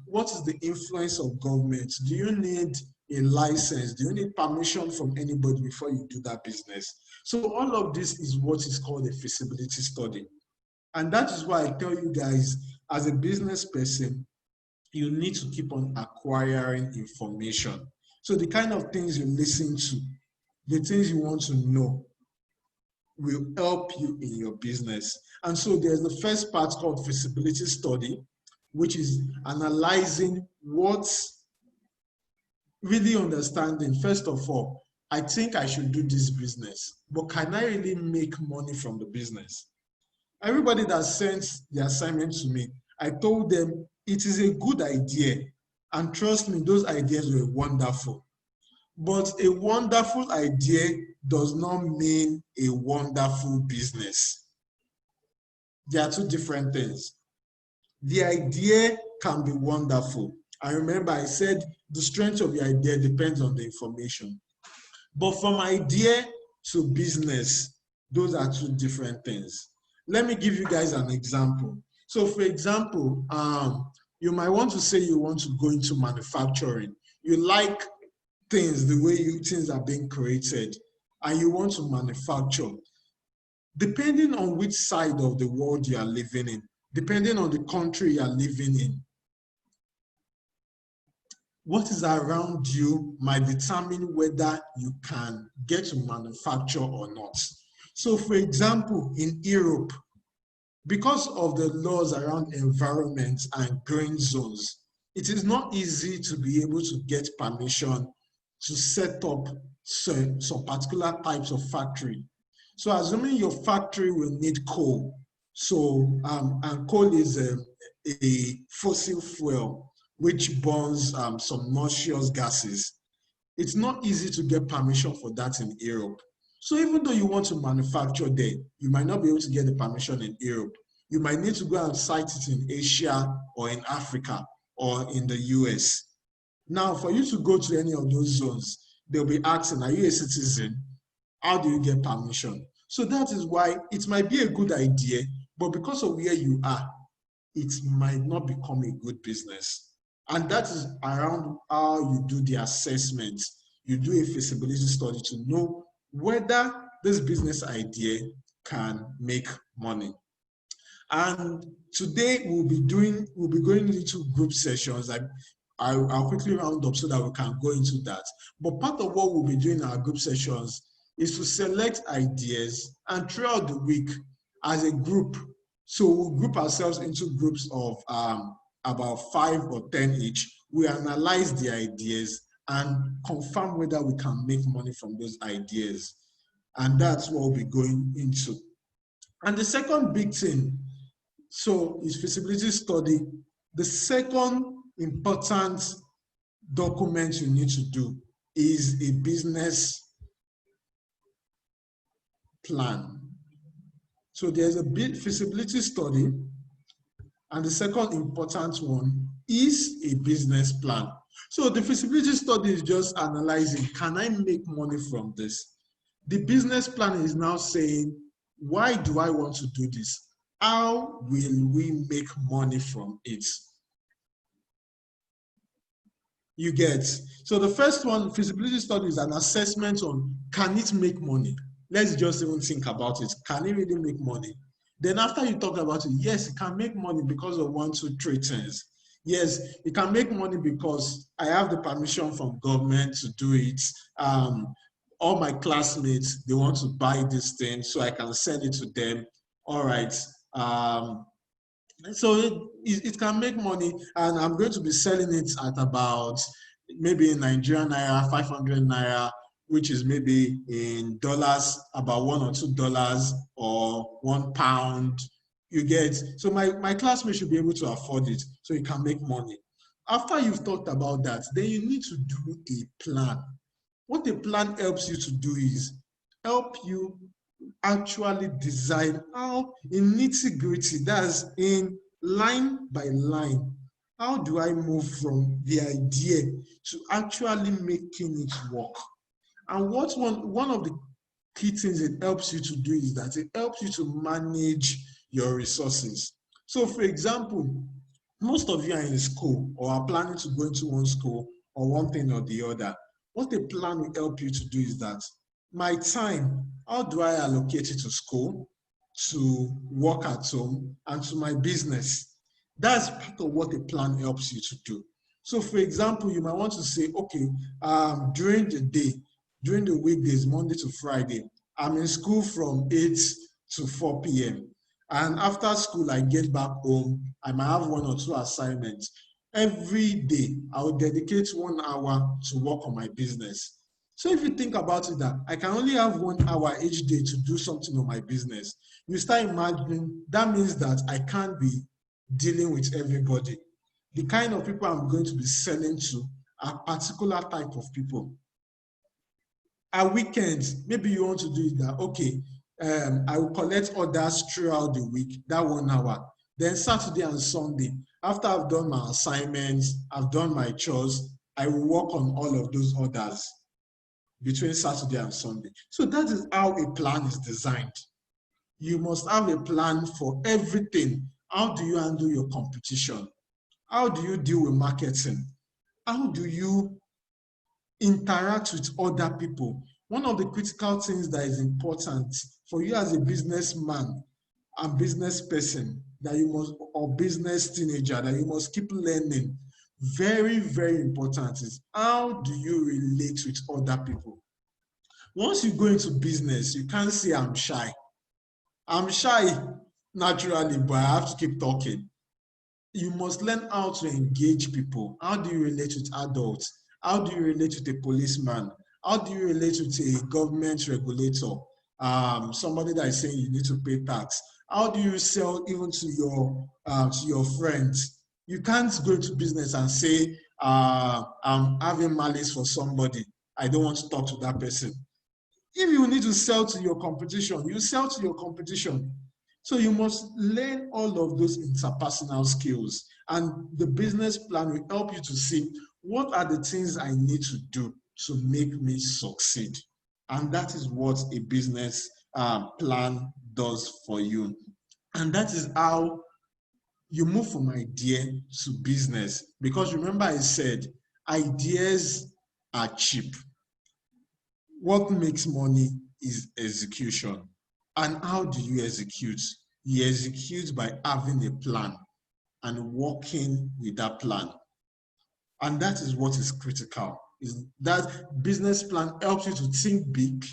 Speaker 4: What is the influence of government? Do you need a license? Do you need permission from anybody before you do that business? So all of this is what is called a feasibility study. And that is why I tell you guys, as a business person, you need to keep on acquiring information. So the kind of things you listen to, the things you want to know, will help you in your business. And so there's the first part called feasibility study, which is analyzing what's really understanding. First of all, I think I should do this business, but can I really make money from the business? Everybody that sent the assignment to me, I told them it is a good idea. And trust me, those ideas were wonderful. But a wonderful idea does not mean a wonderful business. They are two different things. The idea can be wonderful. I remember I said the strength of the idea depends on the information. But from idea to business, those are two different things. Let me give you guys an example. So for example, you might want to say you want to go into manufacturing. You like things, the way things are being created, and you want to manufacture. Depending on which side of the world you are living in, depending on the country you are living in, what is around you might determine whether you can get to manufacture or not. So for example, in Europe, because of the laws around environment and green zones, it is not easy to be able to get permission to set up some particular types of factory. So assuming your factory will need coal, so and coal is a fossil fuel, which burns some noxious gases. It's not easy to get permission for that in Europe. So even though you want to manufacture there, you might not be able to get the permission in Europe. You might need to go and site it in Asia or in Africa or in the US. Now, for you to go to any of those zones, they'll be asking, are you a citizen? How do you get permission? So that is why it might be a good idea, but because of where you are, it might not become a good business. And that is around how you do the assessment. You do a feasibility study to know whether this business idea can make money. And today we'll be going into group sessions. I'll quickly round up so that we can go into that. But part of what we'll be doing in our group sessions is to select ideas, and throughout the week as a group, so we'll group ourselves into groups of about 5 or 10 each. We analyze the ideas and confirm whether we can make money from those ideas. And that's what we'll be going into. And the second big thing, so is feasibility study. The second important document you need to do is a business plan. So there's a big feasibility study, and the second important one is a business plan. So the feasibility study is just analyzing, can I make money from this? The business plan is now saying, why do I want to do this? How will we make money from it? You get. So the first one, feasibility study, is an assessment on, can it make money? Let's just even think about it. Can it really make money? Then after you talk about it, yes, it can make money because of 1, 2, 3 things. Yes, it can make money because I have the permission from government to do it. All my classmates, they want to buy this thing, so I can sell it to them. All right. So it can make money, and I'm going to be selling it at about, maybe in Nigerian naira, 500 naira, which is maybe in dollars, about $1 or $2 or £1. You get. So my classmates should be able to afford it, so you can make money. After you've talked about that, then you need to do a plan. What a plan helps you to do is help you actually design how, in nitty-gritty, that's in line by line, how do I move from the idea to actually making it work? And what's one of the key things it helps you to do is that it helps you to manage your resources. So for example, most of you are in school or are planning to go into one school or one thing or the other. What a plan will help you to do is that, my time, how do I allocate it to school, to work at home, and to my business? That's part of what a plan helps you to do. So for example, you might want to say, okay, during the day, during the weekdays, Monday to Friday, I'm in school from 8 to 4 p.m. And after school, I get back home, I might have 1 or 2 assignments. Every day, I will dedicate 1 hour to work on my business. So if you think about it, that I can only have 1 hour each day to do something on my business, you start imagining, that means that I can't be dealing with everybody. The kind of people I'm going to be selling to are particular type of people. At weekends, maybe you want to do it that, okay, I will collect orders throughout the week, that 1 hour. Then Saturday and Sunday, after I've done my assignments, I've done my chores, I will work on all of those orders between Saturday and Sunday. So that is how a plan is designed. You must have a plan for everything. How do you handle your competition? How do you deal with marketing? How do you interact with other people? One of the critical things that is important for you as a businessman and business person that you must, or business teenager, that you must keep learning, very, very important, is how do you relate with other people? Once you go into business, you can't say I'm shy. I'm shy naturally, but I have to keep talking. You must learn how to engage people. How do you relate with adults? How do you relate with a policeman? How do you relate with a government regulator? Somebody that is saying you need to pay tax. How do you sell even to your friends? You can't go into business and say, I'm having malice for somebody. I don't want to talk to that person. If you need to sell to your competition, you sell to your competition. So you must learn all of those interpersonal skills, and the business plan will help you to see what are the things I need to do to make me succeed. And that is what a business plan does for you. And that is how you move from idea to business. Because remember I said, ideas are cheap. What makes money is execution. And how do you execute? You execute by having a plan and working with that plan. And that is what is critical. Is that business plan helps you to think big.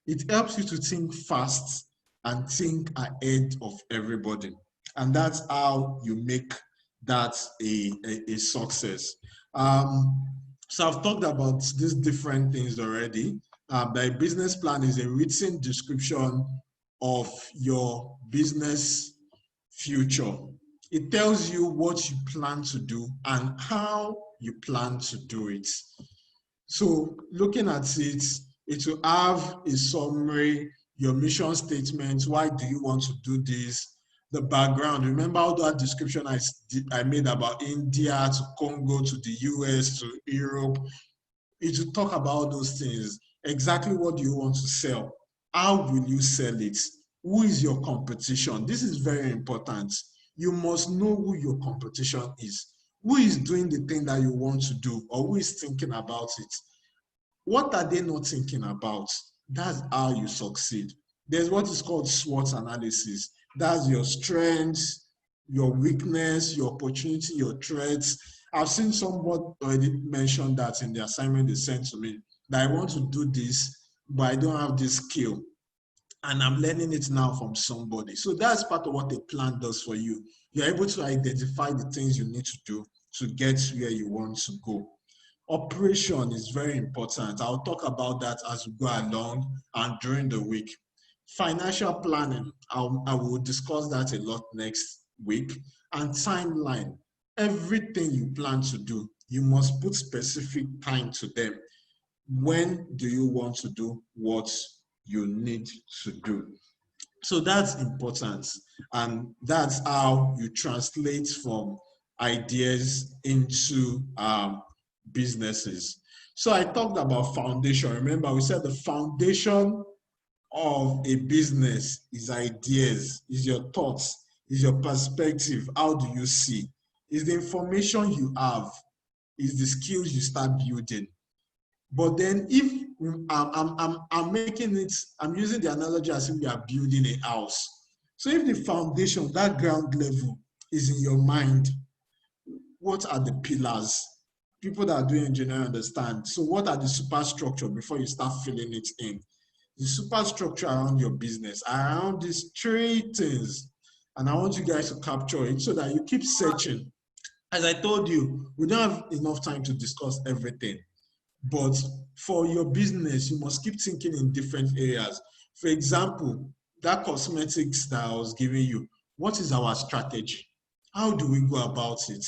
Speaker 4: It helps you to think fast and think ahead of everybody. And that's how you make that a success. So I've talked about these different things already. The business plan is a written description of your business future. It tells you what you plan to do and how you plan to do it. So looking at it, it will have a summary, your mission statement, why do you want to do this, the background. Remember all that description I made about India to Congo to the US to Europe. It will talk about those things. Exactly what do you want to sell? How will you sell it? Who is your competition? This is very important. You must know who your competition is. Who is doing the thing that you want to do, or who is thinking about it? What are they not thinking about? That's how you succeed. There's what is called SWOT analysis. That's your strengths, your weakness, your opportunity, your threats. I've seen somebody already mention that in the assignment they sent to me, that I want to do this, but I don't have this skill. And I'm learning it now from somebody. So that's part of what a plan does for you. You're able to identify the things you need to do to get where you want to go. Operation is very important. I'll talk about that as we go along and during the week. Financial planning, I will discuss that a lot next week. And timeline, everything you plan to do, you must put specific time to them. When do you want to do what you need to do? So that's important. And that's how you translate from ideas into businesses. So I talked about foundation. Remember, we said the foundation of a business is ideas, is your thoughts, is your perspective. How do you see? Is the information you have, is the skills you start building. But then if I'm making it, I'm using the analogy as if we are building a house. So if the foundation, that ground level is in your mind, what are the pillars? People that are doing engineering understand. So what are the superstructure before you start filling it in? The superstructure around your business, around these three things. And I want you guys to capture it so that you keep searching. As I told you, we don't have enough time to discuss everything. But for your business, you must keep thinking in different areas. For example, that cosmetics that I was giving you, what is our strategy? How do we go about it?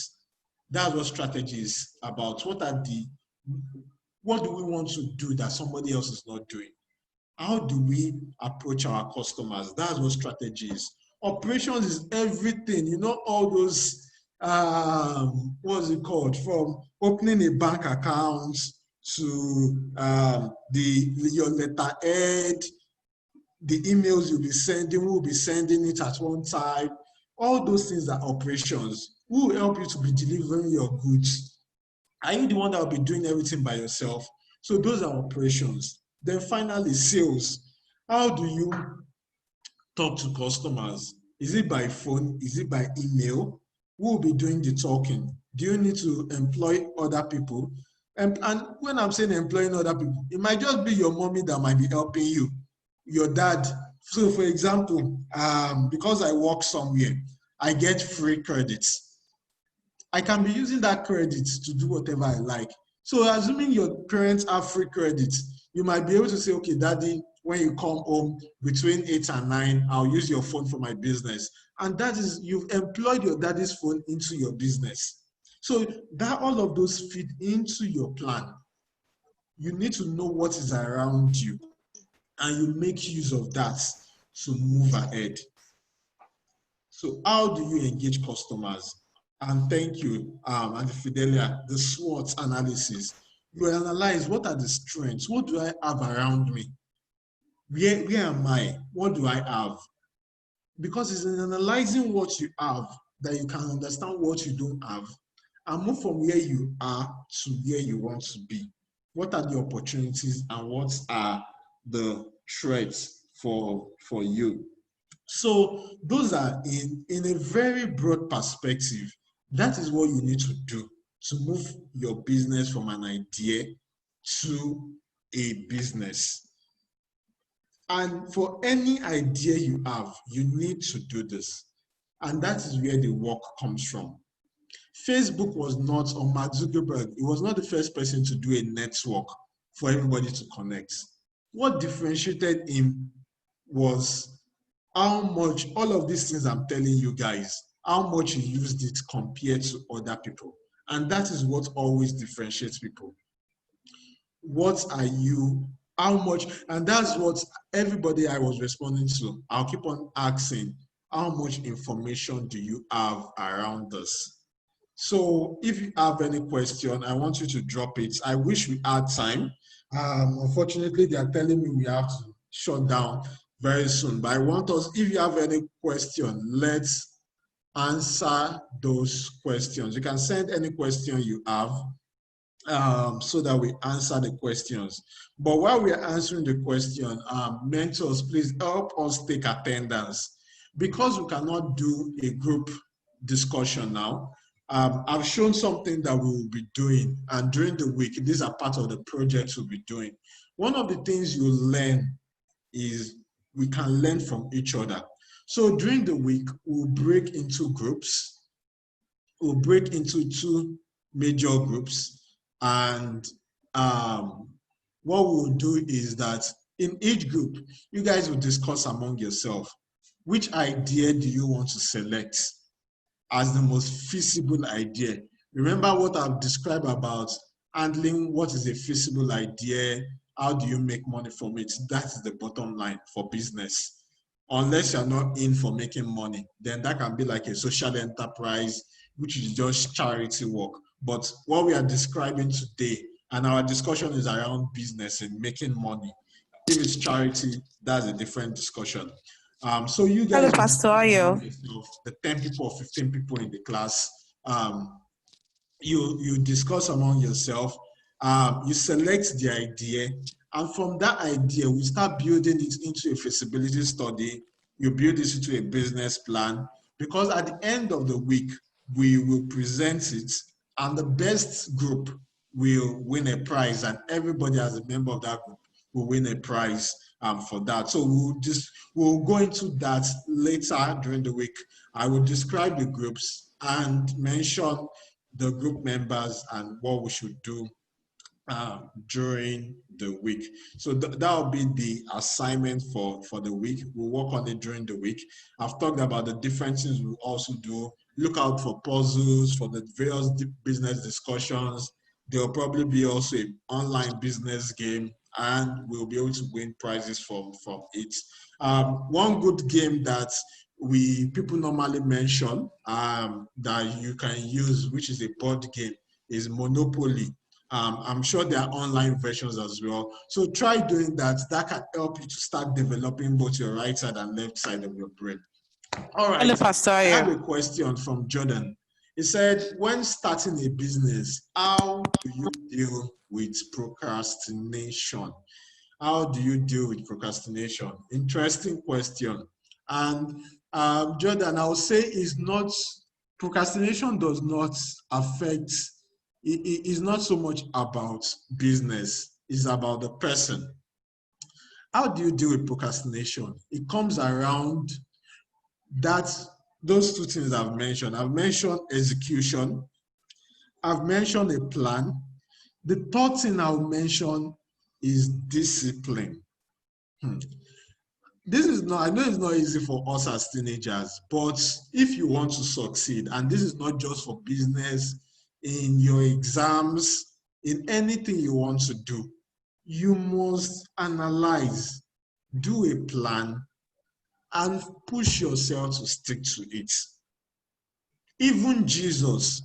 Speaker 4: That's what strategy is about. What do we want to do that somebody else is not doing? How do we approach our customers? That's what strategy is. Operations is everything. You know, all those, what's it called? From opening a bank account to your letterhead, the emails you'll be sending, who will be sending it at one time. All those things are operations. Who will help you to be delivering your goods? Are you the one that will be doing everything by yourself? So those are operations. Then finally, sales. How do you talk to customers? Is it by phone? Is it by email? Who will be doing the talking? Do you need to employ other people? And when I'm saying employing other people, it might just be your mommy that might be helping you, your dad. So for example, because I work somewhere, I get free credits. I can be using that credit to do whatever I like. So assuming your parents have free credits, you might be able to say, okay, daddy, when you come home between 8 and 9, I'll use your phone for my business. And that is, you've employed your daddy's phone into your business. So that all of those fit into your plan. You need to know what is around you, and you make use of that to move ahead. So how do you engage customers? And thank you, and Fidelia, the SWOT analysis. You analyze, what are the strengths? What do I have around me? Where am I? What do I have? Because it's in analyzing what you have that you can understand what you don't have and move from where you are to where you want to be. What are the opportunities and what are the threats for you? So those are in a very broad perspective. That is what you need to do to move your business from an idea to a business. And for any idea you have, you need to do this. And that is where the work comes from. Facebook was not, or Mark Zuckerberg, he was not the first person to do a network for everybody to connect. What differentiated him was how much, all of these things I'm telling you guys, how much he used it compared to other people. And that is what always differentiates people. What are you, how much, and that's what everybody I was responding to, I'll keep on asking, how much information do you have around us? So if you have any question, I want you to drop it. I wish we had time. Unfortunately, they are telling me we have to shut down very soon. But I want us, if you have any question, let's answer those questions. You can send any question you have so that we answer the questions. But while we are answering the question, mentors, please help us take attendance. Because we cannot do a group discussion now, I've shown something that we will be doing, and during the week, these are part of the projects we'll be doing. One of the things you learn is we can learn from each other. So during the week, we'll break into groups. We'll break into 2 major groups. And what we'll do is that in each group, you guys will discuss among yourself, which idea do you want to select as the most feasible idea? Remember what I've described about handling what is a feasible idea, how do you make money from it? That is the bottom line for business. Unless you're not in for making money, then that can be like a social enterprise, which is just charity work. But what we are describing today, and our discussion is around business and making money. If it's charity, that's a different discussion. So you guys,
Speaker 2: Hello, Pastor Ayo.
Speaker 4: the 10 people or 15 people in the class, you discuss among yourself, you select the idea, and from that idea, we start building it into a feasibility study. You build this into a business plan, because at the end of the week, we will present it, and the best group will win a prize, and everybody as a member of that group will win a prize for that. So we'll go into that later during the week. I will describe the groups and mention the group members and what we should do during the week. So that will be the assignment for the week. We'll work on it during the week. I've talked about the different things we'll also do. Look out for puzzles, for the various business discussions. There will probably be also an online business game, and we'll be able to win prizes from it. One good game that people normally mention that you can use, which is a board game, is Monopoly. I'm sure there are online versions as well. So try doing that. That can help you to start developing both your right side and left side of your brain. All right.
Speaker 2: Hello, Pastor
Speaker 4: I have
Speaker 2: Ayo.
Speaker 4: a question from Jordan. He said, when starting a business, how do you deal with procrastination? How do you deal with procrastination? Interesting question. And Jordan, I would say procrastination does not affect, it is not so much about business, it's about the person. How do you deal with procrastination? It comes around those 2 things I've mentioned. I've mentioned execution. I've mentioned a plan. The 3rd thing I'll mention is discipline. This is not, I know it's not easy for us as teenagers, but if you want to succeed, and this is not just for business, in your exams, in anything you want to do, you must analyze, do a plan, and push yourself to stick to it. Even Jesus,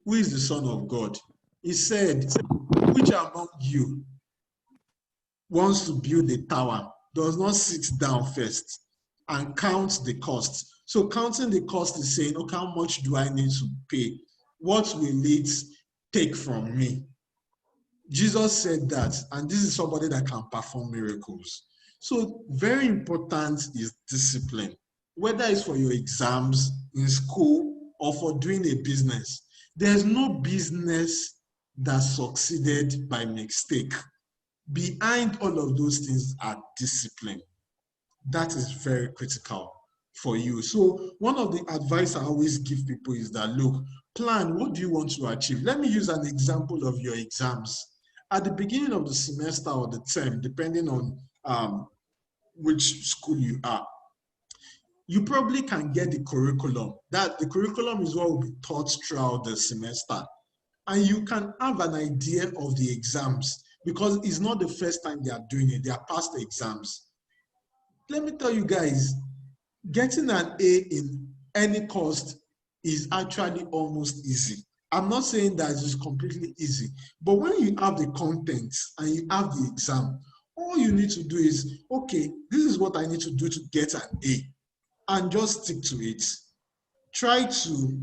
Speaker 4: who is the Son of God, he said, which among you wants to build a tower does not sit down first and count the cost? So counting the cost is saying, okay, how much do I need to pay? What will it take from me? Jesus said that, and this is somebody that can perform miracles. So very important is discipline, whether it's for your exams in school or for doing a business. There's no business that succeeded by mistake. Behind all of those things are discipline. That is very critical for you. So one of the advice I always give people is that, look, plan, what do you want to achieve? Let me use an example of your exams. At the beginning of the semester or the term, depending on which school you are, you probably can get the curriculum. That the curriculum is what will be taught throughout the semester. And you can have an idea of the exams because it's not the first time they are doing it. They are past exams. Let me tell you guys, getting an A in any course is actually almost easy. I'm not saying that it's completely easy, but when you have the content and you have the exam, all you need to do is, okay, this is what I need to do to get an A, and just stick to it. Try to,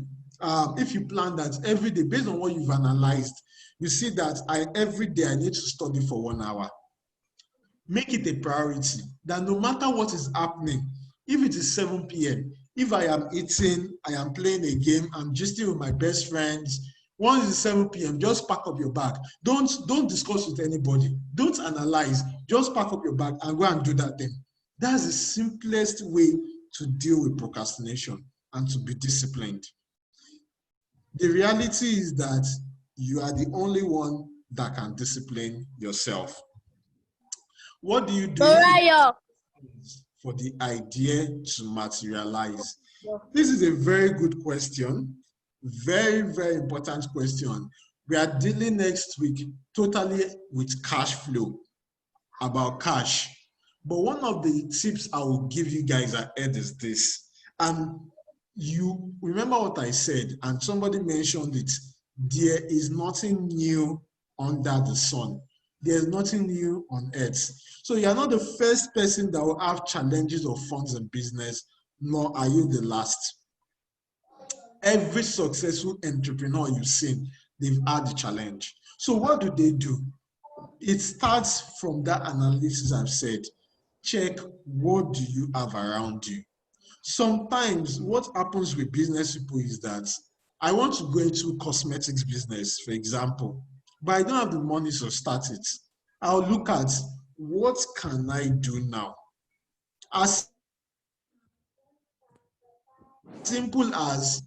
Speaker 4: if you plan that every day, based on what you've analyzed, you see that every day I need to study for 1 hour. Make it a priority that no matter what is happening, if it is 7 p.m., if I am eating, I am playing a game, I'm gisting with my best friends, once it's 7 p.m., just pack up your bag. Don't discuss with anybody. Don't analyze. Just pack up your bag and go and do that thing. That's the simplest way to deal with procrastination and to be disciplined. The reality is that you are the only one that can discipline yourself. What do you do for the idea to materialize? This is a very good question. Very, very important question. We are dealing next week totally with cash flow, about cash. But one of the tips I will give you guys ahead is this. And you remember what I said, and somebody mentioned it. There is nothing new under the sun. There's nothing new on earth. So you're not the first person that will have challenges of funds in business, nor are you the last. Every successful entrepreneur you've seen, they've had the challenge. So what do? It starts from that analysis I've said. Check, what do you have around you? Sometimes what happens with business people is that I want to go into cosmetics business, for example, but I don't have the money to start it. I'll look at what can I do now? As simple as,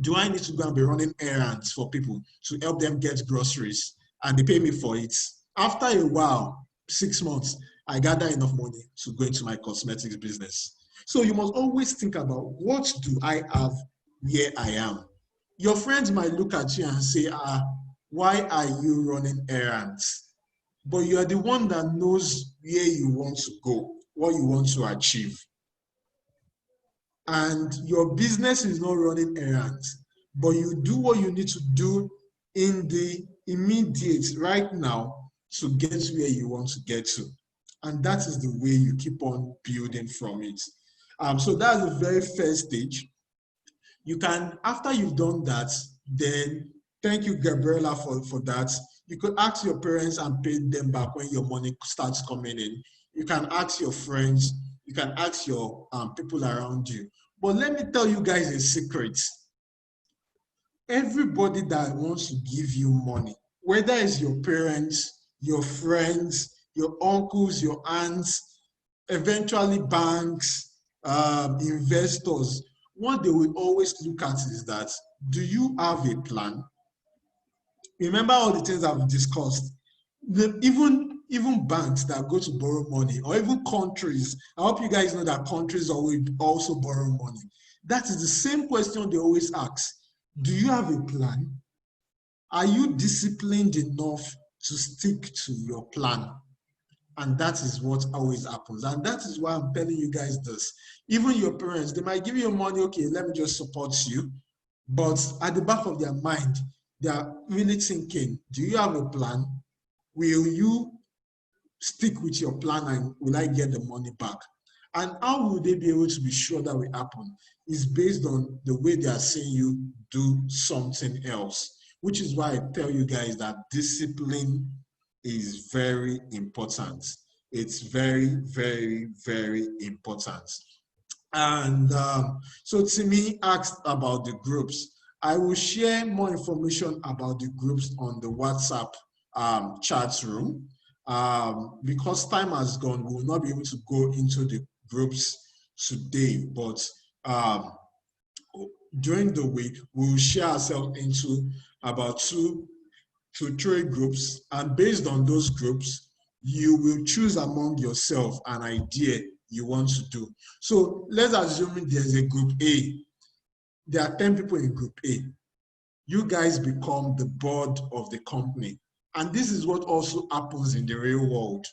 Speaker 4: do I need to go and be running errands for people to help them get groceries and they pay me for it? After a while, 6 months, I gather enough money to go into my cosmetics business. So you must always think about, what do I have where I am? Your friends might look at you and say, why are you running errands? But you are the one that knows where you want to go, what you want to achieve. And your business is not running errands, but you do what you need to do in the immediate right now to get where you want to get to. And that is the way you keep on building from it. So that's the very first stage. You can, after you've done that, then thank you, Gabriela, for that. You could ask your parents and pay them back when your money starts coming in. You can ask your friends. You can ask your people around you. But let me tell you guys a secret. Everybody that wants to give you money, whether it's your parents, your friends, your uncles, your aunts, eventually banks, investors, what they will always look at is that, do you have a plan? Remember all the things I've discussed. Even even banks that go to borrow money, or even countries. I hope you guys know that countries always also borrow money. That is the same question they always ask. Do you have a plan? Are you disciplined enough to stick to your plan? And that is what always happens. And that is why I'm telling you guys this. Even your parents, they might give you money, okay, let me just support you. But at the back of their mind, they are really thinking, do you have a plan? Will you stick with your plan and will I get the money back? And how will they be able to be sure that will happen is based on the way they are seeing you do something else, which is why I tell you guys that discipline is very important. It's very, very, very important. And so Timmy asked about the groups. I will share more information about the groups on the WhatsApp chat room. Because time has gone, we will not be able to go into the groups today, but during the week, we will share ourselves into about 2 to 3 groups, and based on those groups, you will choose among yourself an idea you want to do. So let's assume there's a group A. There are 10 people in group A. You guys become the board of the company. And this is what also happens in the real world.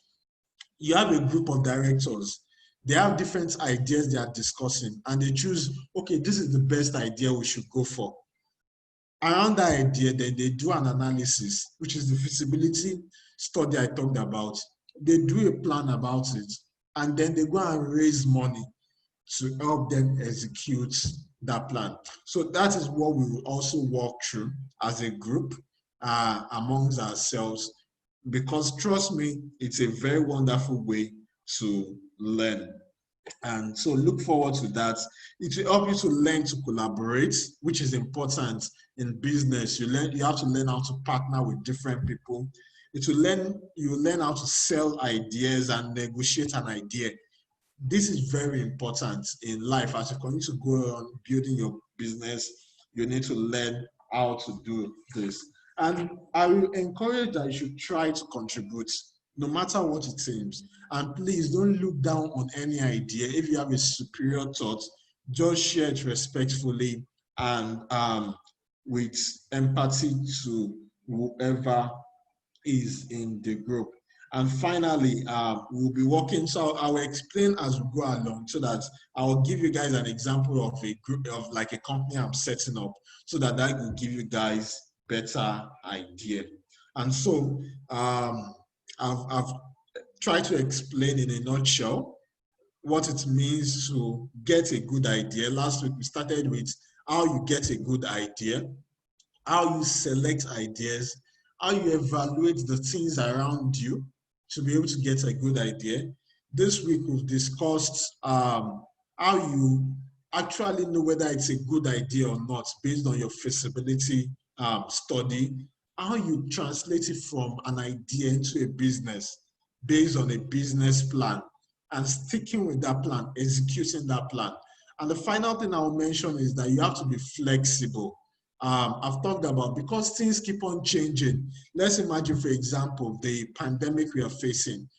Speaker 4: You have a group of directors. They have different ideas they are discussing, and they choose, okay, this is the best idea we should go for. Around that idea, then they do an analysis, which is the feasibility study I talked about. They do a plan about it, and then they go and raise money to help them execute that plan. So that is what we will also walk through as a group amongst ourselves, because trust me, it's a very wonderful way to learn. And so look forward to that. It will help you to learn to collaborate, which is important in business. You have to learn how to partner with different people. You learn how to sell ideas and negotiate an idea. This is very important in life. As you continue to go on building your business, you need to learn how to do this. And I will encourage that you should try to contribute, no matter what it seems. And please don't look down on any idea. If you have a superior thought, just share it respectfully and with empathy to whoever is in the group. And finally, we'll be working, so I'll explain as we go along, so that I'll give you guys an example of a group, of like a company I'm setting up, so that will give you guys better idea. And so I've tried to explain in a nutshell what it means to get a good idea. Last week we started with how you get a good idea, how you select ideas, how you evaluate the things around you to be able to get a good idea. This week we've discussed how you actually know whether it's a good idea or not based on your feasibility study, how you translate it from an idea into a business based on a business plan, and sticking with that plan, executing that plan. And the final thing I'll mention is that you have to be flexible. I've talked about, because things keep on changing. Let's imagine, for example, the pandemic we are facing.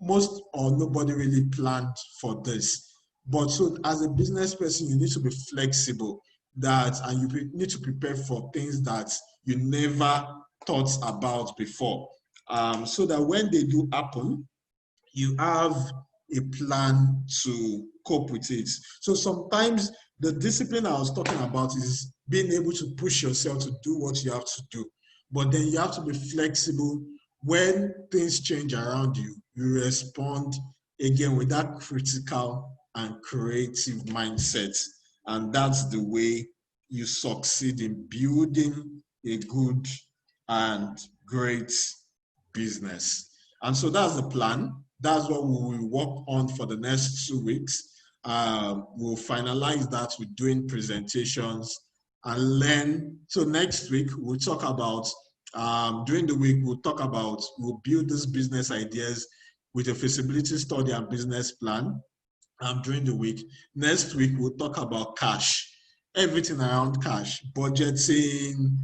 Speaker 4: Most or nobody really planned for this. But so as a business person, you need to be flexible, and you need to prepare for things that you never thought about before. So that when they do happen, you have a plan to cope with it. So sometimes the discipline I was talking about is being able to push yourself to do what you have to do. But then you have to be flexible. When things change around you, you respond again with that critical and creative mindset. And that's the way you succeed in building a good and great business. And so that's the plan. That's what we will work on for the next 2 weeks. We'll finalize that with doing presentations and learn. So next week, we'll talk about, during the week, we'll build these business ideas with a feasibility study and business plan during the week. Next week, we'll talk about cash, everything around cash, budgeting,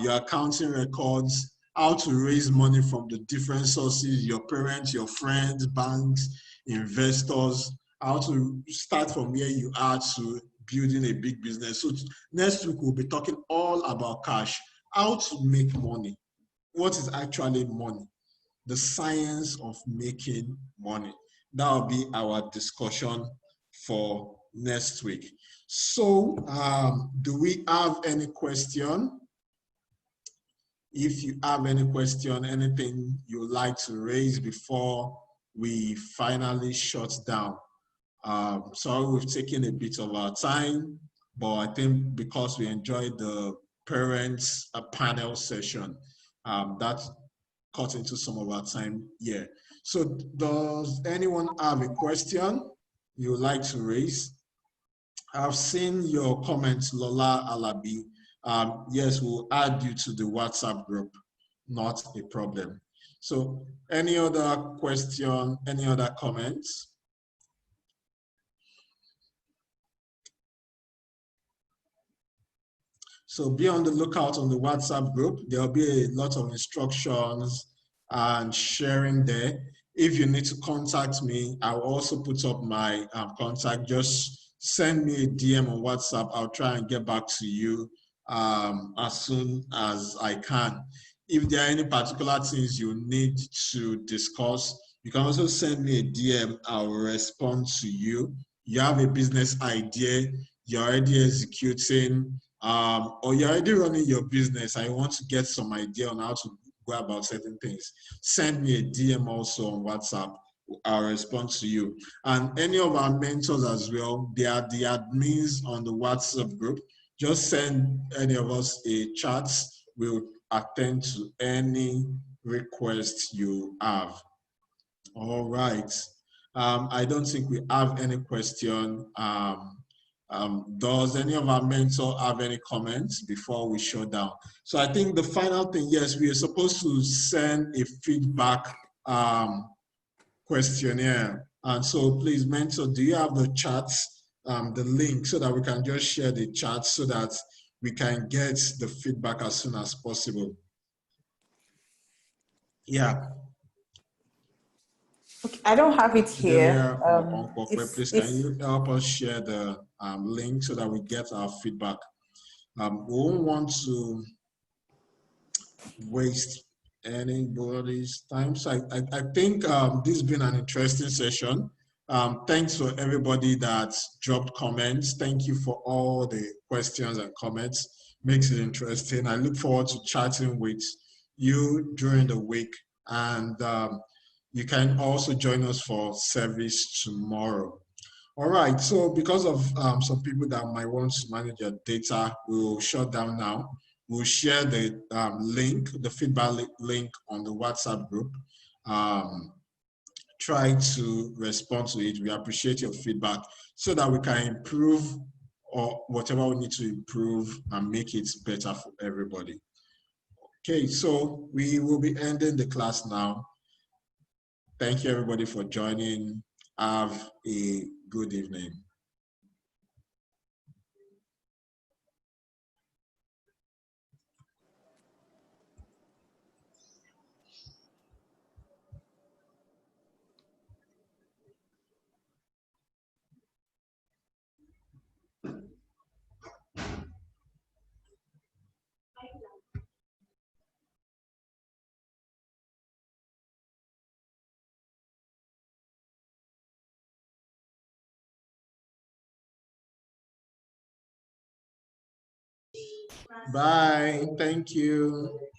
Speaker 4: your accounting records, how to raise money from the different sources, your parents, your friends, banks, investors, how to start from where you are to building a big business. So next week, we'll be talking all about cash, how to make money, what is actually money, the science of making money. That will be our discussion for next week. So do we have any question? If you have any question, anything you'd like to raise before we finally shut down. Sorry, we've taken a bit of our time, but I think because we enjoyed the parents panel session, that cut into some of our time here. So does anyone have a question you would like to raise? I've seen your comments, Lola Alabi. Yes, we'll add you to the WhatsApp group, not a problem. So any other question, any other comments? So be on the lookout on the WhatsApp group. There'll be a lot of instructions and sharing there. If you need to contact me, I'll also put up my contact. Just send me a DM on WhatsApp. I'll try and get back to you as soon as I can. If there are any particular things you need to discuss, you can also send me a DM. I will respond to you. You have a business idea, you're already executing, or you're already running your business and you want to get some idea on how to go about certain things, send me a DM also on WhatsApp. I'll respond to you. And any of our mentors as well, they are the admins on the WhatsApp group. Just send any of us a chat. We'll attend to any request you have. All right. I don't think we have any question. Does any of our mentors have any comments before we shut down? So I think the final thing, yes, we are supposed to send a feedback questionnaire. And so please, mentor, do you have the chats, the link, so that we can just share the chat so that we can get the feedback as soon as possible? Yeah.
Speaker 2: Okay, I don't have it here.
Speaker 4: Please, can you help us share the link so that we get our feedback? We won't want to waste anybody's time. So I think this has been an interesting session. Thanks for everybody that dropped comments. Thank you for all the questions and comments. Makes it interesting. I look forward to chatting with you during the week. And you can also join us for service tomorrow. All right, so because of some people that might want to manage your data, we'll shut down now. We'll share the link, the feedback link on the WhatsApp group. Try to respond to it. We appreciate your feedback so that we can improve or whatever we need to improve and make it better for everybody. Okay, so we will be ending the class now. Thank you everybody for joining. Have a good evening. Bye. Thank you.